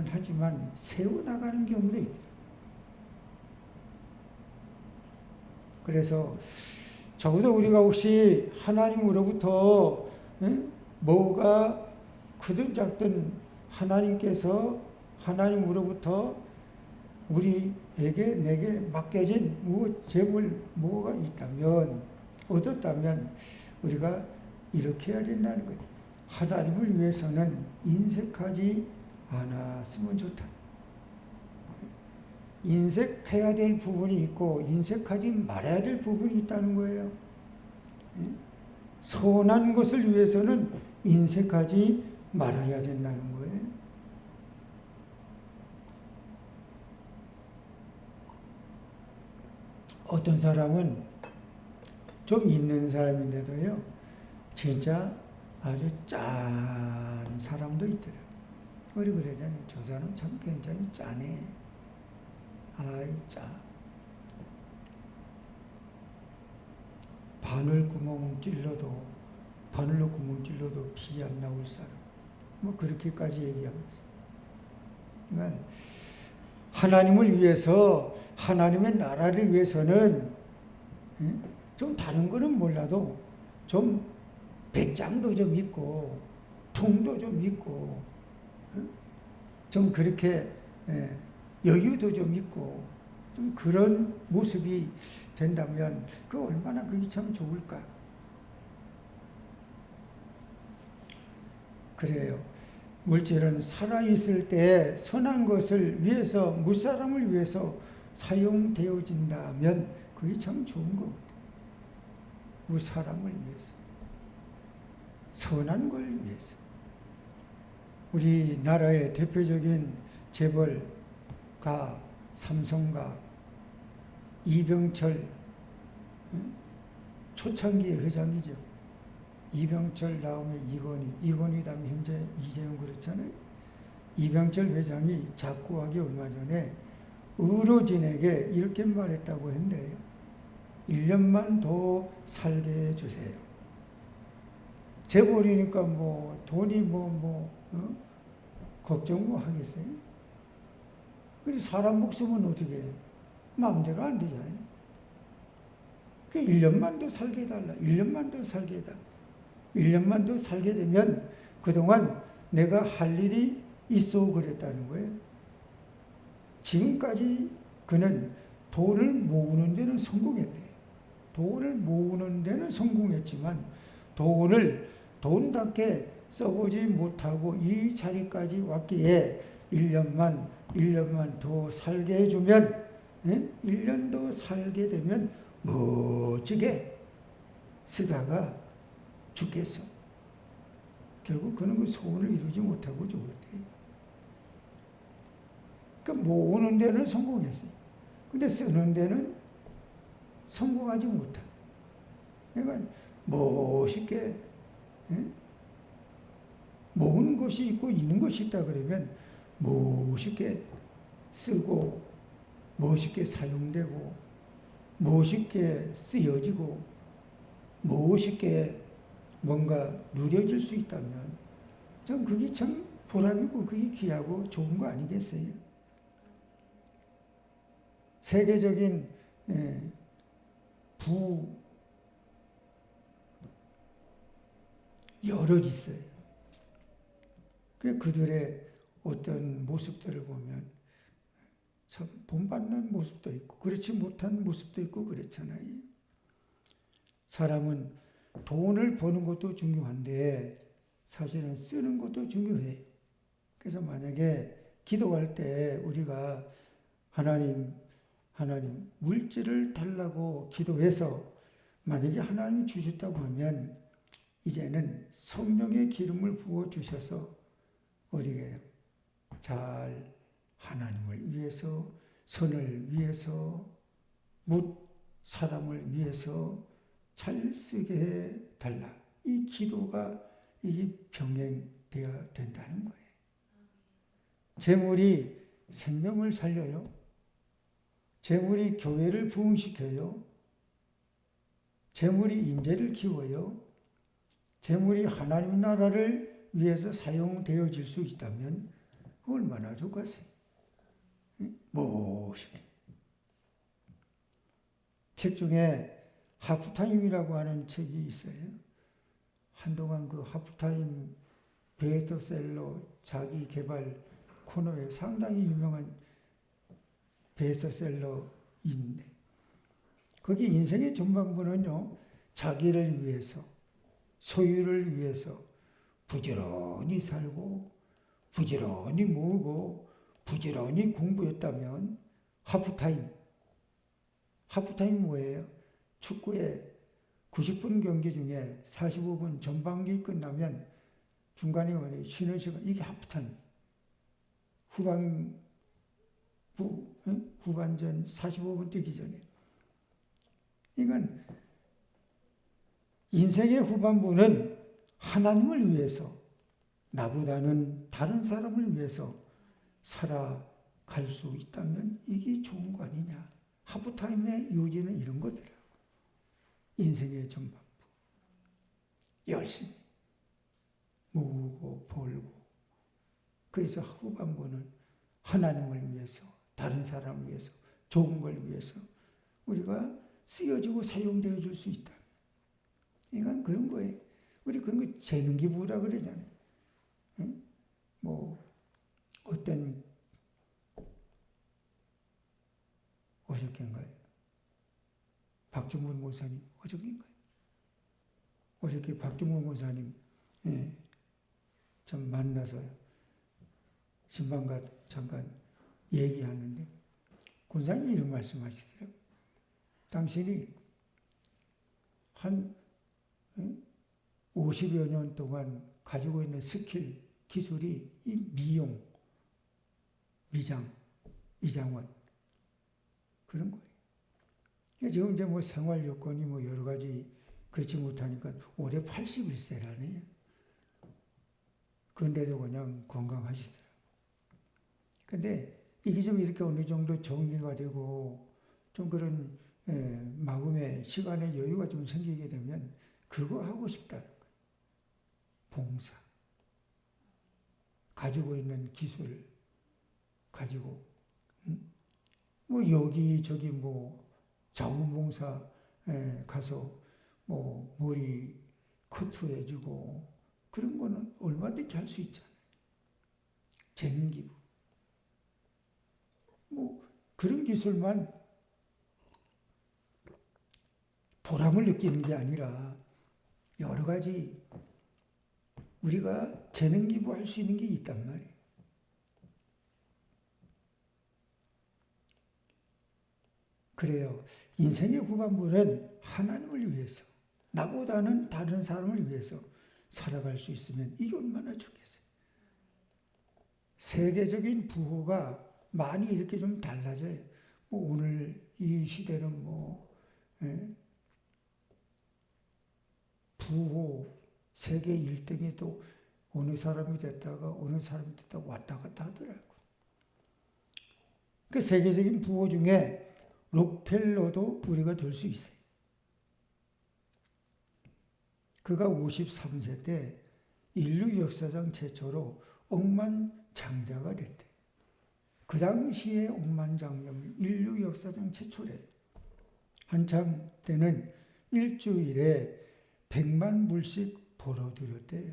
Speaker 1: 하지만 세워나가는 경우도 있다. 그래서 적어도 우리가 혹시 하나님으로부터 뭐가 크든 작든 하나님으로부터 우리에게 내게 맡겨진 재물 뭐가 있다면 얻었다면 우리가 이렇게 해야 된다는 거예요. 하나님을 위해서는 인색하지 않았으면 좋다. 인색해야 될 부분이 있고 인색하지 말아야 될 부분이 있다는 거예요. 선한 것을 위해서는 인색하지 말아야 된다는 거예요. 어떤 사람은 좀 있는 사람인데도요, 진짜 아주 짠 사람도 있더라고요. 우리 그러잖아요. 저 사람 참 굉장히 짜네. 아이, 짜. 바늘로 구멍 찔러도 피 안 나올 사람. 뭐 그렇게까지 얘기하면서. 그러니까 하나님을 위해서, 하나님의 나라를 위해서는 좀 다른 거는 몰라도 좀 배짱도 좀 있고 통도 좀 있고 좀 그렇게 여유도 좀 있고 좀 그런 모습이 된다면 그 얼마나 그게 참 좋을까. 그래요. 물질은 살아있을 때 선한 것을 위해서, 무사람을 위해서 사용되어진다면 그게 참 좋은 것 같아요. 무사람을 위해서, 선한 걸 위해서. 우리나라의 대표적인 재벌가, 삼성가, 이병철, 초창기의 회장이죠. 이병철 다음에 이건희 다음에 현재 이재용 그렇잖아요. 이병철 회장이 작고하기 얼마 전에 의료진에게 이렇게 말했다고 했는데요. 1년만 더 살게 해주세요. 재벌이니까 뭐 돈이 걱정 뭐 하겠어요? 그리고 사람 목숨은 어떻게 해요? 마음대로 안 되잖아요. 그 1년만 더 살게 해달라. 1년만 더 살게 해달라. 1년만 더 살게 되면 그동안 내가 할 일이 있어 그랬다는 거예요. 지금까지 그는 돈을 모으는 데는 성공했대요. 돈을 모으는 데는 성공했지만 돈답게 써보지 못하고 이 자리까지 왔기에 1년만 더 살게 해주면 1년 더 살게 되면 멋지게 쓰다가 죽겠어. 결국 그는 그 소원을 이루지 못하고 죽었대요. 그러니까 모으는 데는 성공했어요. 근데 쓰는 데는 성공하지 못한. 그러니까 멋있게 모은 것이 있고 있는 것이 있다 그러면 멋있게 쓰고 멋있게 사용되고 멋있게 쓰여지고 멋있게 뭔가 누려질 수 있다면 참 그게 참 보람이고 그게 귀하고 좋은 거 아니겠어요? 세계적인 부 여럿 있어요. 그들의 어떤 모습들을 보면 참 본받는 모습도 있고 그렇지 못한 모습도 있고 그렇잖아요. 사람은 돈을 버는 것도 중요한데 사실은 쓰는 것도 중요해요. 그래서 만약에 기도할 때 우리가 하나님 물질을 달라고 기도해서 만약에 하나님이 주셨다고 하면 이제는 성령의 기름을 부어 주셔서 우리에게 잘 하나님을 위해서 선을 위해서 묻 사람을 위해서 잘 쓰게 해 달라. 이 기도가 이 병행되어야 된다는 거예요. 재물이 생명을 살려요. 재물이 교회를 부흥시켜요. 재물이 인재를 키워요. 재물이 하나님 나라를 위해서 사용되어질 수 있다면 얼마나 좋겠어요. 멋있게. 책 중에 하프타임이라고 하는 책이 있어요. 한동안 그 하프타임 베스트셀러 자기 개발 코너에 상당히 유명한 베스트셀러인데 거기 인생의 전반부는요. 자기를 위해서 소유를 위해서 부지런히 살고 부지런히 모으고 부지런히 공부했다면 하프타임 뭐예요? 축구에 90분 경기 중에 45분 전반기 끝나면 중간에 쉬는 시간 이게 하프타임. 후반전 45분 뛰기 전에. 이건 인생의 후반부는 하나님을 위해서 나보다는 다른 사람을 위해서 살아갈 수 있다면 이게 좋은 거 아니냐. 하프타임의 요지는 이런 것들이에요. 인생의 전반부. 열심히 모으고 벌고 그래서 후반부는 하나님을 위해서 다른 사람을 위해서 좋은 걸 위해서 우리가 쓰여지고 사용되어 줄 수 있다. 이건 그런 거예요. 우리 그런 거 재능기부라 그러잖아요. 응? 뭐 어떤 어저께인가요? 박중문 목사님 어저께인가요? 어저께 박중문 목사님 좀 만나서 신방과 잠깐 얘기하는데 권사님이 이런 말씀하시더라고요. 당신이 한 50여 년 동안 가지고 있는 스킬, 기술이 이 미용, 미장원 그런 거예요. 지금 이제 뭐 생활 여건이 뭐 여러 가지 그렇지 못하니까 올해 81세라네요. 그런데도 그냥 건강하시더라고요. 근데 이게 좀 이렇게 어느 정도 정리가 되고 좀 그런 마음의 시간의 여유가 좀 생기게 되면 그거 하고 싶다는 거예요. 봉사. 가지고 있는 기술 가지고 뭐 여기저기 뭐 자원봉사 가서 뭐 머리 커트해주고 그런 거는 얼마든지 할 수 있잖아요. 재능기부. 뭐 그런 기술만 보람을 느끼는 게 아니라 여러 가지 우리가 재능기부할 수 있는 게 있단 말이에요. 그래요. 인생의 후반부는 하나님을 위해서 나보다는 다른 사람을 위해서 살아갈 수 있으면 이게 얼마나 좋겠어요. 세계적인 부호가 많이 이렇게 좀 달라져요. 뭐 오늘 이 시대는 뭐 부호 세계 1등이 또 어느 사람이 됐다가 어느 사람이 됐다가 왔다 갔다 하더라고요. 그 세계적인 부호 중에 록펠러도 우리가 될 수 있어요. 그가 53세 때 인류 역사상 최초로 억만장자가 됐대. 그 당시에 억만장자는 인류 역사상 최초래. 한참 때는 일주일에 100만 불씩 벌어들였대요.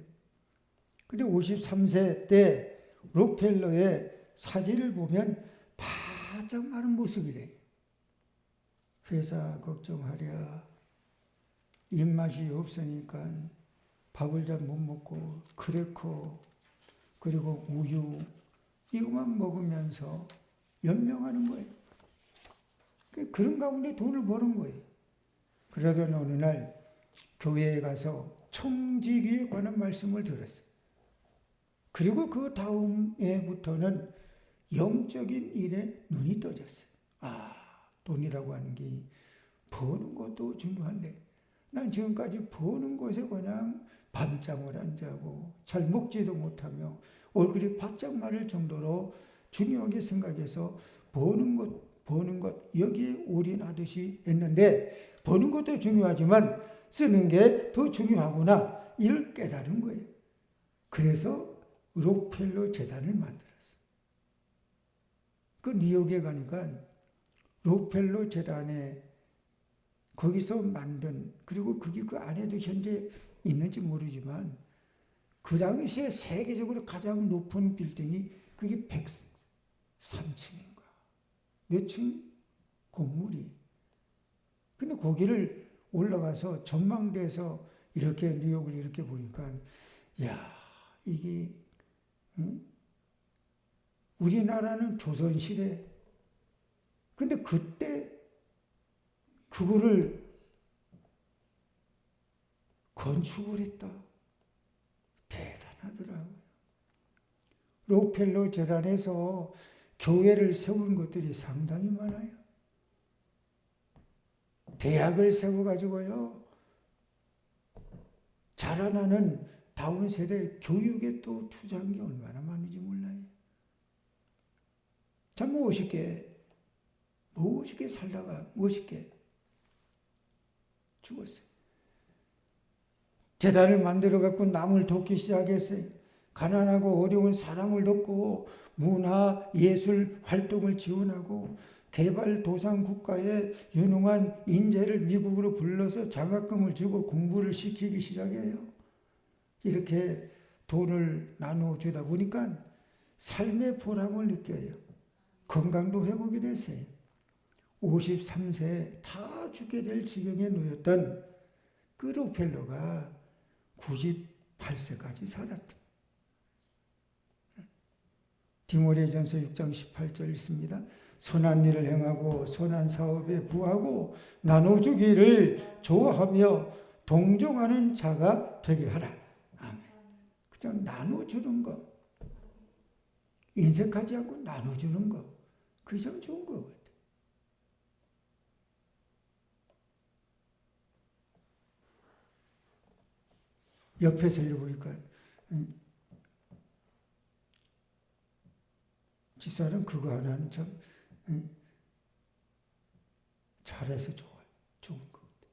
Speaker 1: 근데 53세 때 록펠러의 사진을 보면 바짝 마른 모습이래. 회사 걱정하랴, 입맛이 없으니까 밥을 잘 못 먹고 크래커 그리고 우유 이것만 먹으면서 연명하는 거예요. 그런 가운데 돈을 버는 거예요. 그러던 어느 날 교회에 가서 청지기에 관한 말씀을 들었어요. 그리고 그 다음 해부터는 영적인 일에 눈이 떠졌어요. 돈이라고 하는 게 버는 것도 중요한데 난 지금까지 버는 것에 그냥 밤잠을 안 자고 잘 먹지도 못하며 얼굴이 바짝 마를 정도로 중요하게 생각해서 버는 것 여기에 올인하듯이 했는데 버는 것도 중요하지만 쓰는 게 더 중요하구나 이를 깨달은 거예요. 그래서 록펠러 재단을 만들었어요. 그 뉴욕에 가니까 록펠러 재단에 거기서 만든 그리고 그게 그 안에도 현재 있는지 모르지만 그 당시에 세계적으로 가장 높은 빌딩이 그게 103층인가 몇 층 건물이. 근데 거기를 올라가서 전망대에서 이렇게 뉴욕을 이렇게 보니까 야 이게 우리나라는 조선시대 근데 그때 그거를 건축을 했다. 대단하더라고요. 록펠러 재단에서 교회를 세운 것들이 상당히 많아요. 대학을 세워가지고요. 자라나는 다음 세대 교육에 또 투자한 게 얼마나 많은지 몰라요. 참 멋있게 살다가 멋있게 죽었어요. 재단을 만들어 갖고 남을 돕기 시작했어요. 가난하고 어려운 사람을 돕고 문화, 예술 활동을 지원하고 개발도상 국가에 유능한 인재를 미국으로 불러서 장학금을 주고 공부를 시키기 시작해요. 이렇게 돈을 나눠주다 보니까 삶의 보람을 느껴요. 건강도 회복이 됐어요. 53세에 다 죽게 될 지경에 놓였던 그 록펠러가 98세까지 살았다. 디모데전서 6장 18절 있습니다. 선한 일을 행하고 선한 사업에 부하고 나눠주기를 좋아하며 동정하는 자가 되게 하라. 아멘. 그냥 나눠주는 거. 인색하지 않고 나눠주는 거. 그게 참 좋은 거 같아요. 옆에서 이러 보니까 집사람 그거 하나는 참 잘해서 좋은 것 같아요.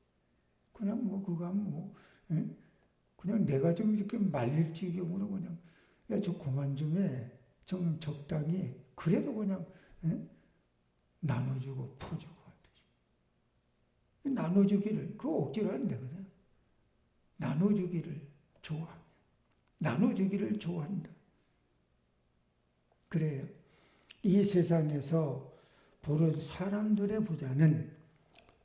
Speaker 1: 그냥 뭐 그거 하면 그냥 내가 좀 이렇게 말릴 지경으로 그냥 야 저 그만 좀 해. 좀 적당히 그래도 그냥 나눠주고 퍼주고 하듯이 나눠주기를 그거 억지로 하는 데거든. 나눠주기를 좋아하며 나눠주기를 좋아한다. 그래요. 이 세상에서 보는 사람들의 부자는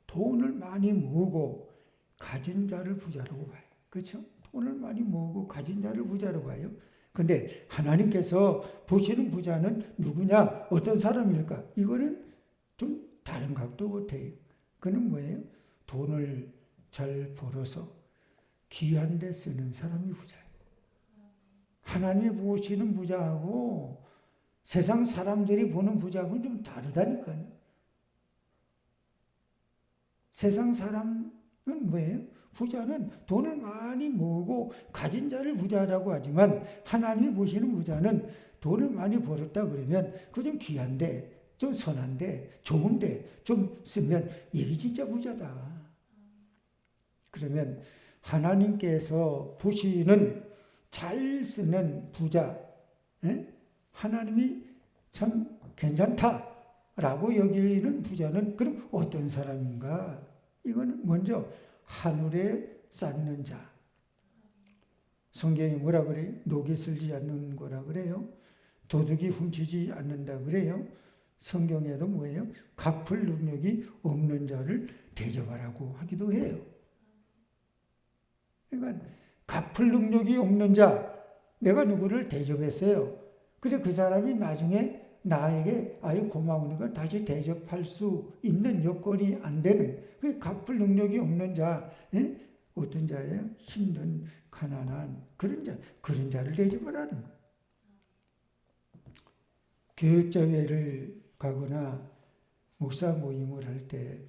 Speaker 1: 돈을 많이 모으고 가진 자를 부자라고 봐요. 그렇죠? 돈을 많이 모으고 가진 자를 부자라고 봐요. 근데 하나님께서 보시는 부자는 누구냐? 어떤 사람일까? 이거는 좀 다른 각도 같아요. 그는 뭐예요? 돈을 잘 벌어서 귀한 데 쓰는 사람이 부자예요. 하나님이 보시는 부자하고 세상 사람들이 보는 부자하고는 좀 다르다니까요. 세상 사람은 뭐예요? 부자는 돈을 많이 모으고 가진 자를 부자라고 하지만 하나님이 보시는 부자는 돈을 많이 벌었다 그러면 그건 귀한데 좀 선한데, 좋은데 좀 쓰면 이게 진짜 부자다. 그러면 하나님께서 보시는 잘 쓰는 부자, 하나님이 참 괜찮다라고 여기는 부자는 그럼 어떤 사람인가? 이거는 먼저 하늘에 쌓는 자. 성경이 뭐라 그래요? 녹이 슬지 않는 거라 그래요. 도둑이 훔치지 않는다 그래요. 성경에도 뭐예요? 갚을 능력이 없는 자를 대접하라고 하기도 해요. 그러니까 갚을 능력이 없는 자, 내가 누구를 대접했어요. 그래 그 사람이 나중에 나에게 아유 고마우니까 다시 대접할 수 있는 여건이 안 되는, 그 갚을 능력이 없는 자, 어떤 자예요? 힘든 가난한 그런 자를 대접하라는 거예요. 교육자회를 가거나 목사 모임을 할 때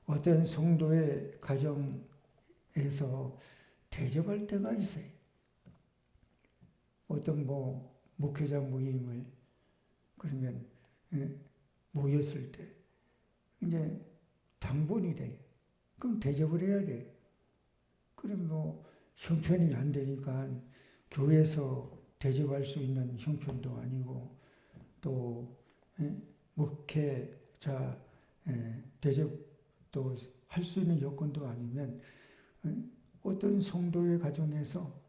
Speaker 1: 어떤 성도의 가정에서 대접할 때가 있어요. 어떤 목회자 모임을 그러면 모였을 때 이제 당번이 돼요. 그럼 대접을 해야 돼요. 그럼 형편이 안 되니까 교회에서 대접할 수 있는 형편도 아니고 또 목회자 대접도 할 수 있는 여건도 아니면 어떤 성도의 가정에서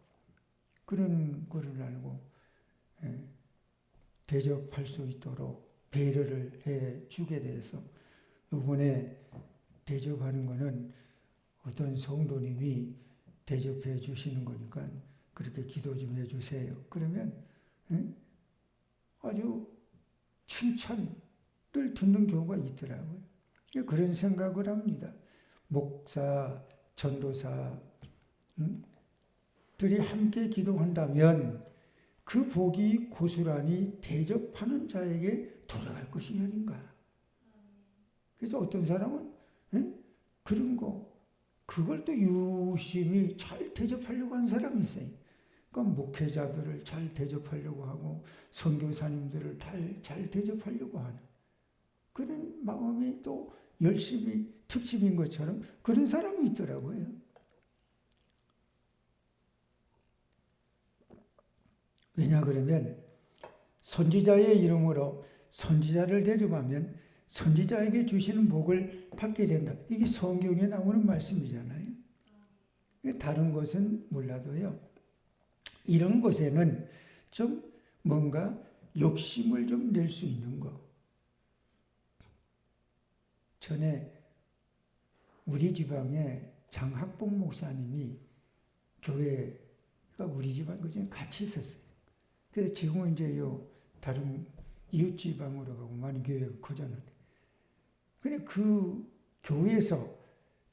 Speaker 1: 그런 거를 알고 대접할 수 있도록 배려를 해 주게 돼서 이번에 대접하는 거는 어떤 성도님이 대접해 주시는 거니까 그렇게 기도 좀 해 주세요. 그러면 아주 칭찬을 듣는 경우가 있더라고요. 그런 생각을 합니다. 목사, 전도사 들이 함께 기도한다면 그 복이 고스란히 대접하는 자에게 돌아갈 것이 아닌가. 그래서 어떤 사람은 그런 그걸 또 유심히 잘 대접하려고 하는 사람이 있어요. 그러니까 목회자들을 잘 대접하려고 하고 선교사님들을 잘 대접하려고 하는 그런 마음이 또 열심히 특집인 것처럼 그런 사람이 있더라고요. 왜냐 그러면 선지자의 이름으로 선지자를 대접하면 선지자에게 주시는 복을 받게 된다. 이게 성경에 나오는 말씀이잖아요. 다른 것은 몰라도요. 이런 것에는 좀 뭔가 욕심을 좀 낼 수 있는 거. 전에 우리 지방에 장학봉 목사님이 교회가 우리 지방 그중에 같이 있었어요. 그래서 지금은 이제 다른 이웃 지방으로 가고 많이 교회가 커졌는데. 근데 그 교회에서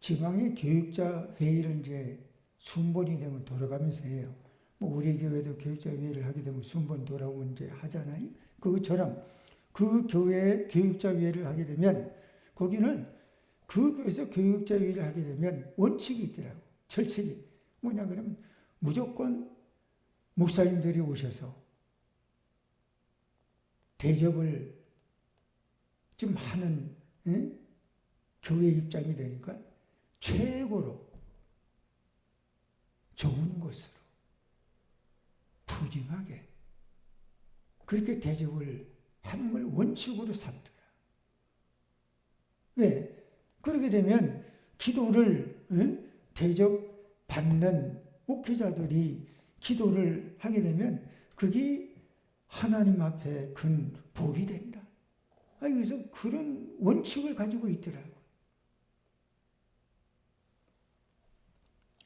Speaker 1: 지방의 교육자 회의를 이제 순번이 되면 돌아가면서 해요. 우리 교회도 교육자 회의를 하게 되면 순번 돌아오면 이제 하잖아요. 그것처럼 그 교회의 교육자 회의를 하게 되면 거기는 그 교회에서 교육자 회의를 하게 되면 원칙이 있더라고. 철칙이. 뭐냐 그러면 무조건 목사님들이 오셔서 대접을 좀 하는 교회 입장이 되니까 최고로 좋은 곳으로 푸짐하게 그렇게 대접을 하는 걸 원칙으로 삼더라. 왜? 그렇게 되면 기도를 대접받는 목회자들이 기도를 하게 되면 그게 하나님 앞에 큰 복이 된다. 그래서 그런 원칙을 가지고 있더라고요.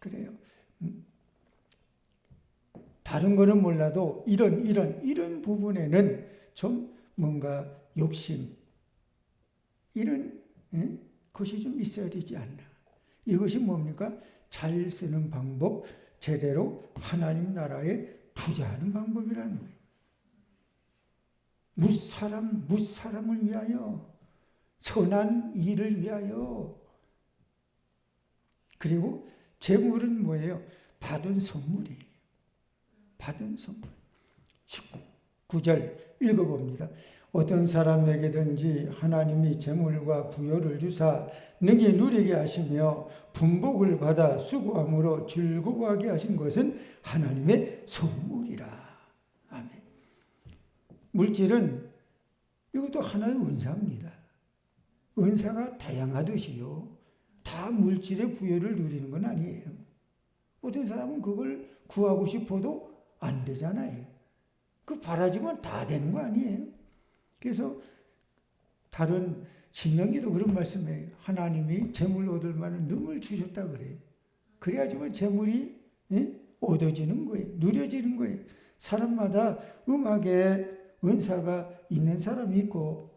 Speaker 1: 그래요. 다른 거는 몰라도 이런 부분에는 좀 뭔가 욕심, 이런 것이 좀 있어야 되지 않나. 이것이 뭡니까? 잘 쓰는 방법, 제대로 하나님 나라에 투자하는 방법이라는 거예요. 무사람을 위하여, 선한 일을 위하여. 그리고 재물은 뭐예요? 받은 선물이에요. 받은 선물. 19절 읽어봅니다. 어떤 사람에게든지 하나님이 재물과 부여를 주사 능히 누리게 하시며 분복을 받아 수고함으로 즐거워하게 하신 것은 하나님의 선물이라. 아멘. 물질은 이것도 하나의 은사입니다. 은사가 다양하듯이요, 다 물질의 부여를 누리는 건 아니에요. 어떤 사람은 그걸 구하고 싶어도 안 되잖아요. 그 바라지면 다 되는 거 아니에요. 그래서 다른 신명기도 그런 말씀이에요. 하나님이 재물 얻을 만한 능을 주셨다 그래요. 그래야지만 재물이 얻어지는 거예요. 누려지는 거예요. 사람마다 음악에 은사가 있는 사람이 있고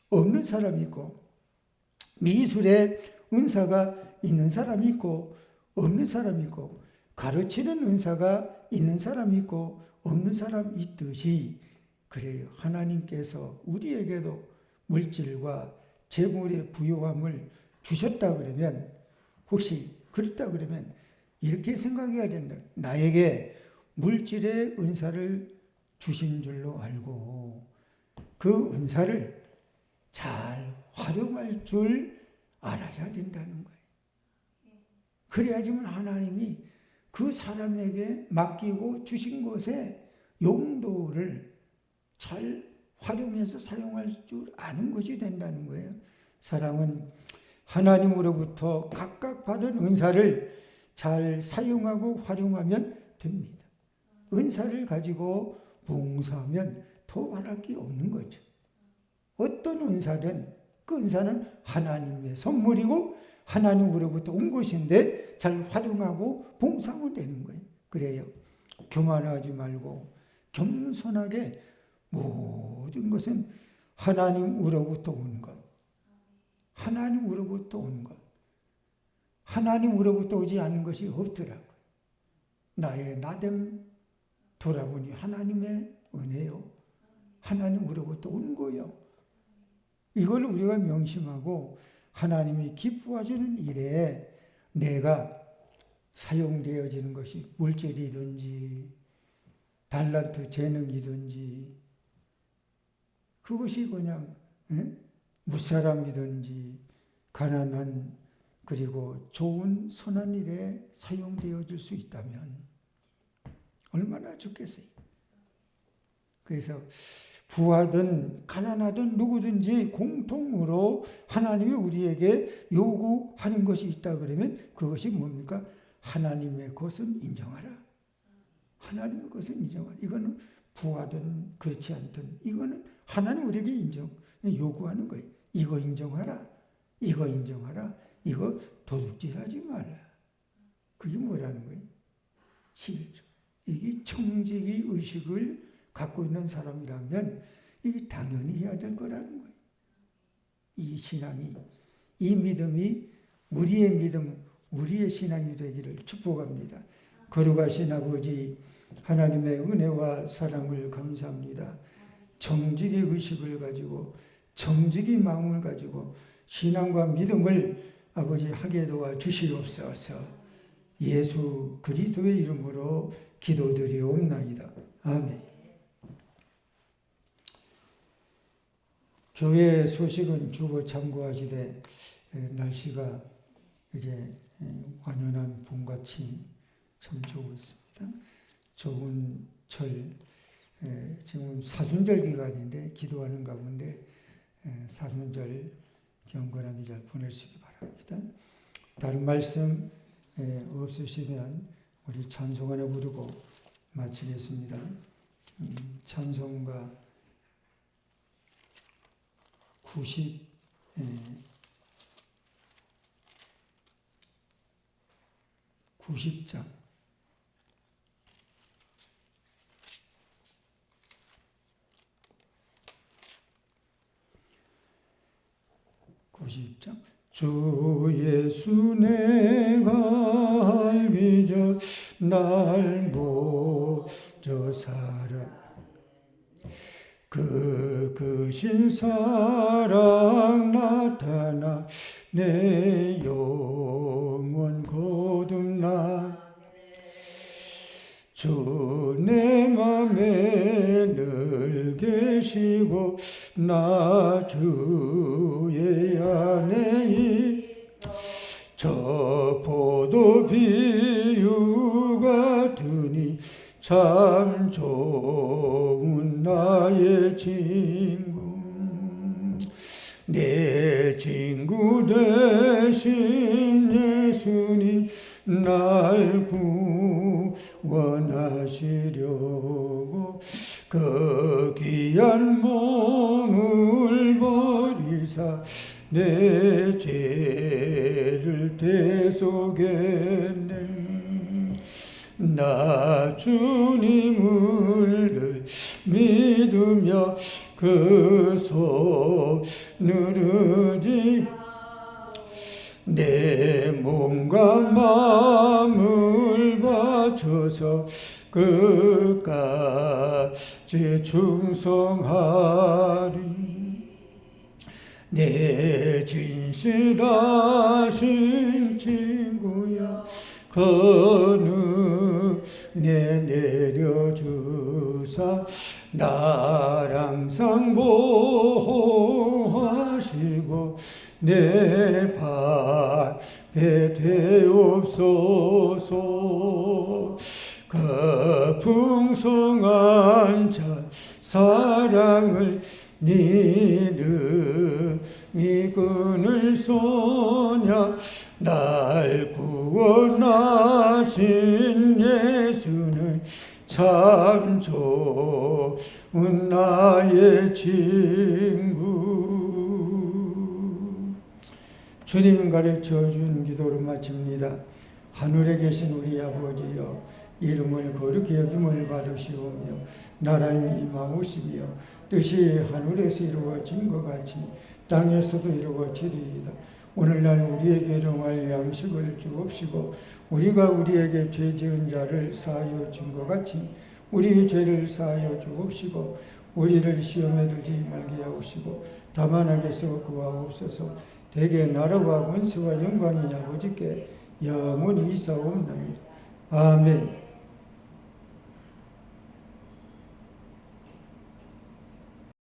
Speaker 1: 없는 사람이 있고, 미술에 은사가 있는 사람이 있고 없는 사람이 있고, 가르치는 은사가 있는 사람이 있고 없는 사람이 있듯이, 그래요. 하나님께서 우리에게도 물질과 재물의 부요함을 주셨다 그러면, 혹시 그렇다 그러면 이렇게 생각해야 된다. 나에게 물질의 은사를 주신 줄로 알고 그 은사를 잘 활용할 줄 알아야 된다는 거예요. 그래야지만 하나님이 그 사람에게 맡기고 주신 것에 용도를 잘 활용해서 사용할 줄 아는 것이 된다는 거예요. 사람은 하나님으로부터 각각 받은 은사를 잘 사용하고 활용하면 됩니다. 은사를 가지고 봉사하면 더 바랄 게 없는 거죠. 어떤 은사든 그 은사는 하나님의 선물이고 하나님으로부터 온 것인데 잘 활용하고 봉사하면 되는 거예요. 그래요. 교만하지 말고 겸손하게 모든 것은 하나님으로부터 온 것, 하나님으로부터 온 것, 하나님으로부터 오지 않는 것이 없더라고요. 나의 나됨 돌아보니 하나님의 은혜요, 하나님으로부터 온 거요. 이걸 우리가 명심하고 하나님이 기뻐하시는 일에 내가 사용되어지는 것이 물질이든지 달란트 재능이든지, 그것이 그냥 무사람이든지 가난한 그리고 좋은 선한 일에 사용되어질 수 있다면 얼마나 좋겠어요. 그래서 부하든 가난하든 누구든지 공통으로 하나님이 우리에게 요구하는 것이 있다 그러면 그것이 뭡니까? 하나님의 것은 인정하라. 하나님의 것은 인정하라. 이거는 부하든 그렇지 않든 이거는 하나님 우리에게 요구하는 거예요. 이거 인정하라. 이거 인정하라. 이거 도둑질하지 말라. 그게 뭐라는 거예요? 11조. 이게 청지기 의식을 갖고 있는 사람이라면 이게 당연히 해야 될 거라는 거예요. 이 신앙이, 이 믿음이 우리의 믿음, 우리의 신앙이 되기를 축복합니다. 거룩하신 아버지, 하나님의 은혜와 사랑을 감사합니다. 정직의 의식을 가지고 정직의 마음을 가지고 신앙과 믿음을 아버지 하게 도와 주시옵소서. 예수 그리스도의 이름으로 기도드리옵나이다. 아멘. 교회 소식은 주보 참고하시되 날씨가 이제 완연한 봄같이 참 좋습니다. 좋은 철, 지금 사순절 기간인데 기도하는 가운데 사순절 경건하게 잘 보내시기 바랍니다. 다른 말씀 없으시면 우리 찬송 하나 부르고 마치겠습니다. 찬송가 90장 주 예수 내가 알기 전 날 모저 사랑 그 크신 사랑 나타나 내 영혼 거듭나 주 내 맘에 늘 계시고 나 주의 안에 저 포도 비유 같으니 참 좋은 나의 친구. 내 친구 되신 예수님 날 구원하시려고 그 귀한 몸을 버리사 내 죄를 대속했네. 나 주님을 늘 믿으며 그 손을 의지 내 몸과 마음을 바쳐서 끝까지 충성하리. 내 진실하신 친구야 그 은혜 내려주사 날 항상 보호하시고 내 발에 되옵소서. 그 풍성한 참 사랑을 니름이 끊을 소냐. 날 구원하신 예수는 참 좋은 나의 친구. 주님 가르쳐 준 기도를 마칩니다. 하늘에 계신 우리 아버지여, 이름을 거룩히 여김을 받으시오며 나라의 임하오시며 뜻이 하늘에서 이루어진 것 같이 땅에서도 이루어지리이다. 오늘날 우리에게 일용할 양식을 주옵시고 우리가 우리에게 죄 지은 자를 사하여 준 것 같이 우리 죄를 사하여 주옵시고 우리를 시험에 들지 말게 하옵시고 다만 악에서 구하옵소서. 대개 나라와 권세와 영광이 아버지께 영원히 있사옵나이다. 아멘.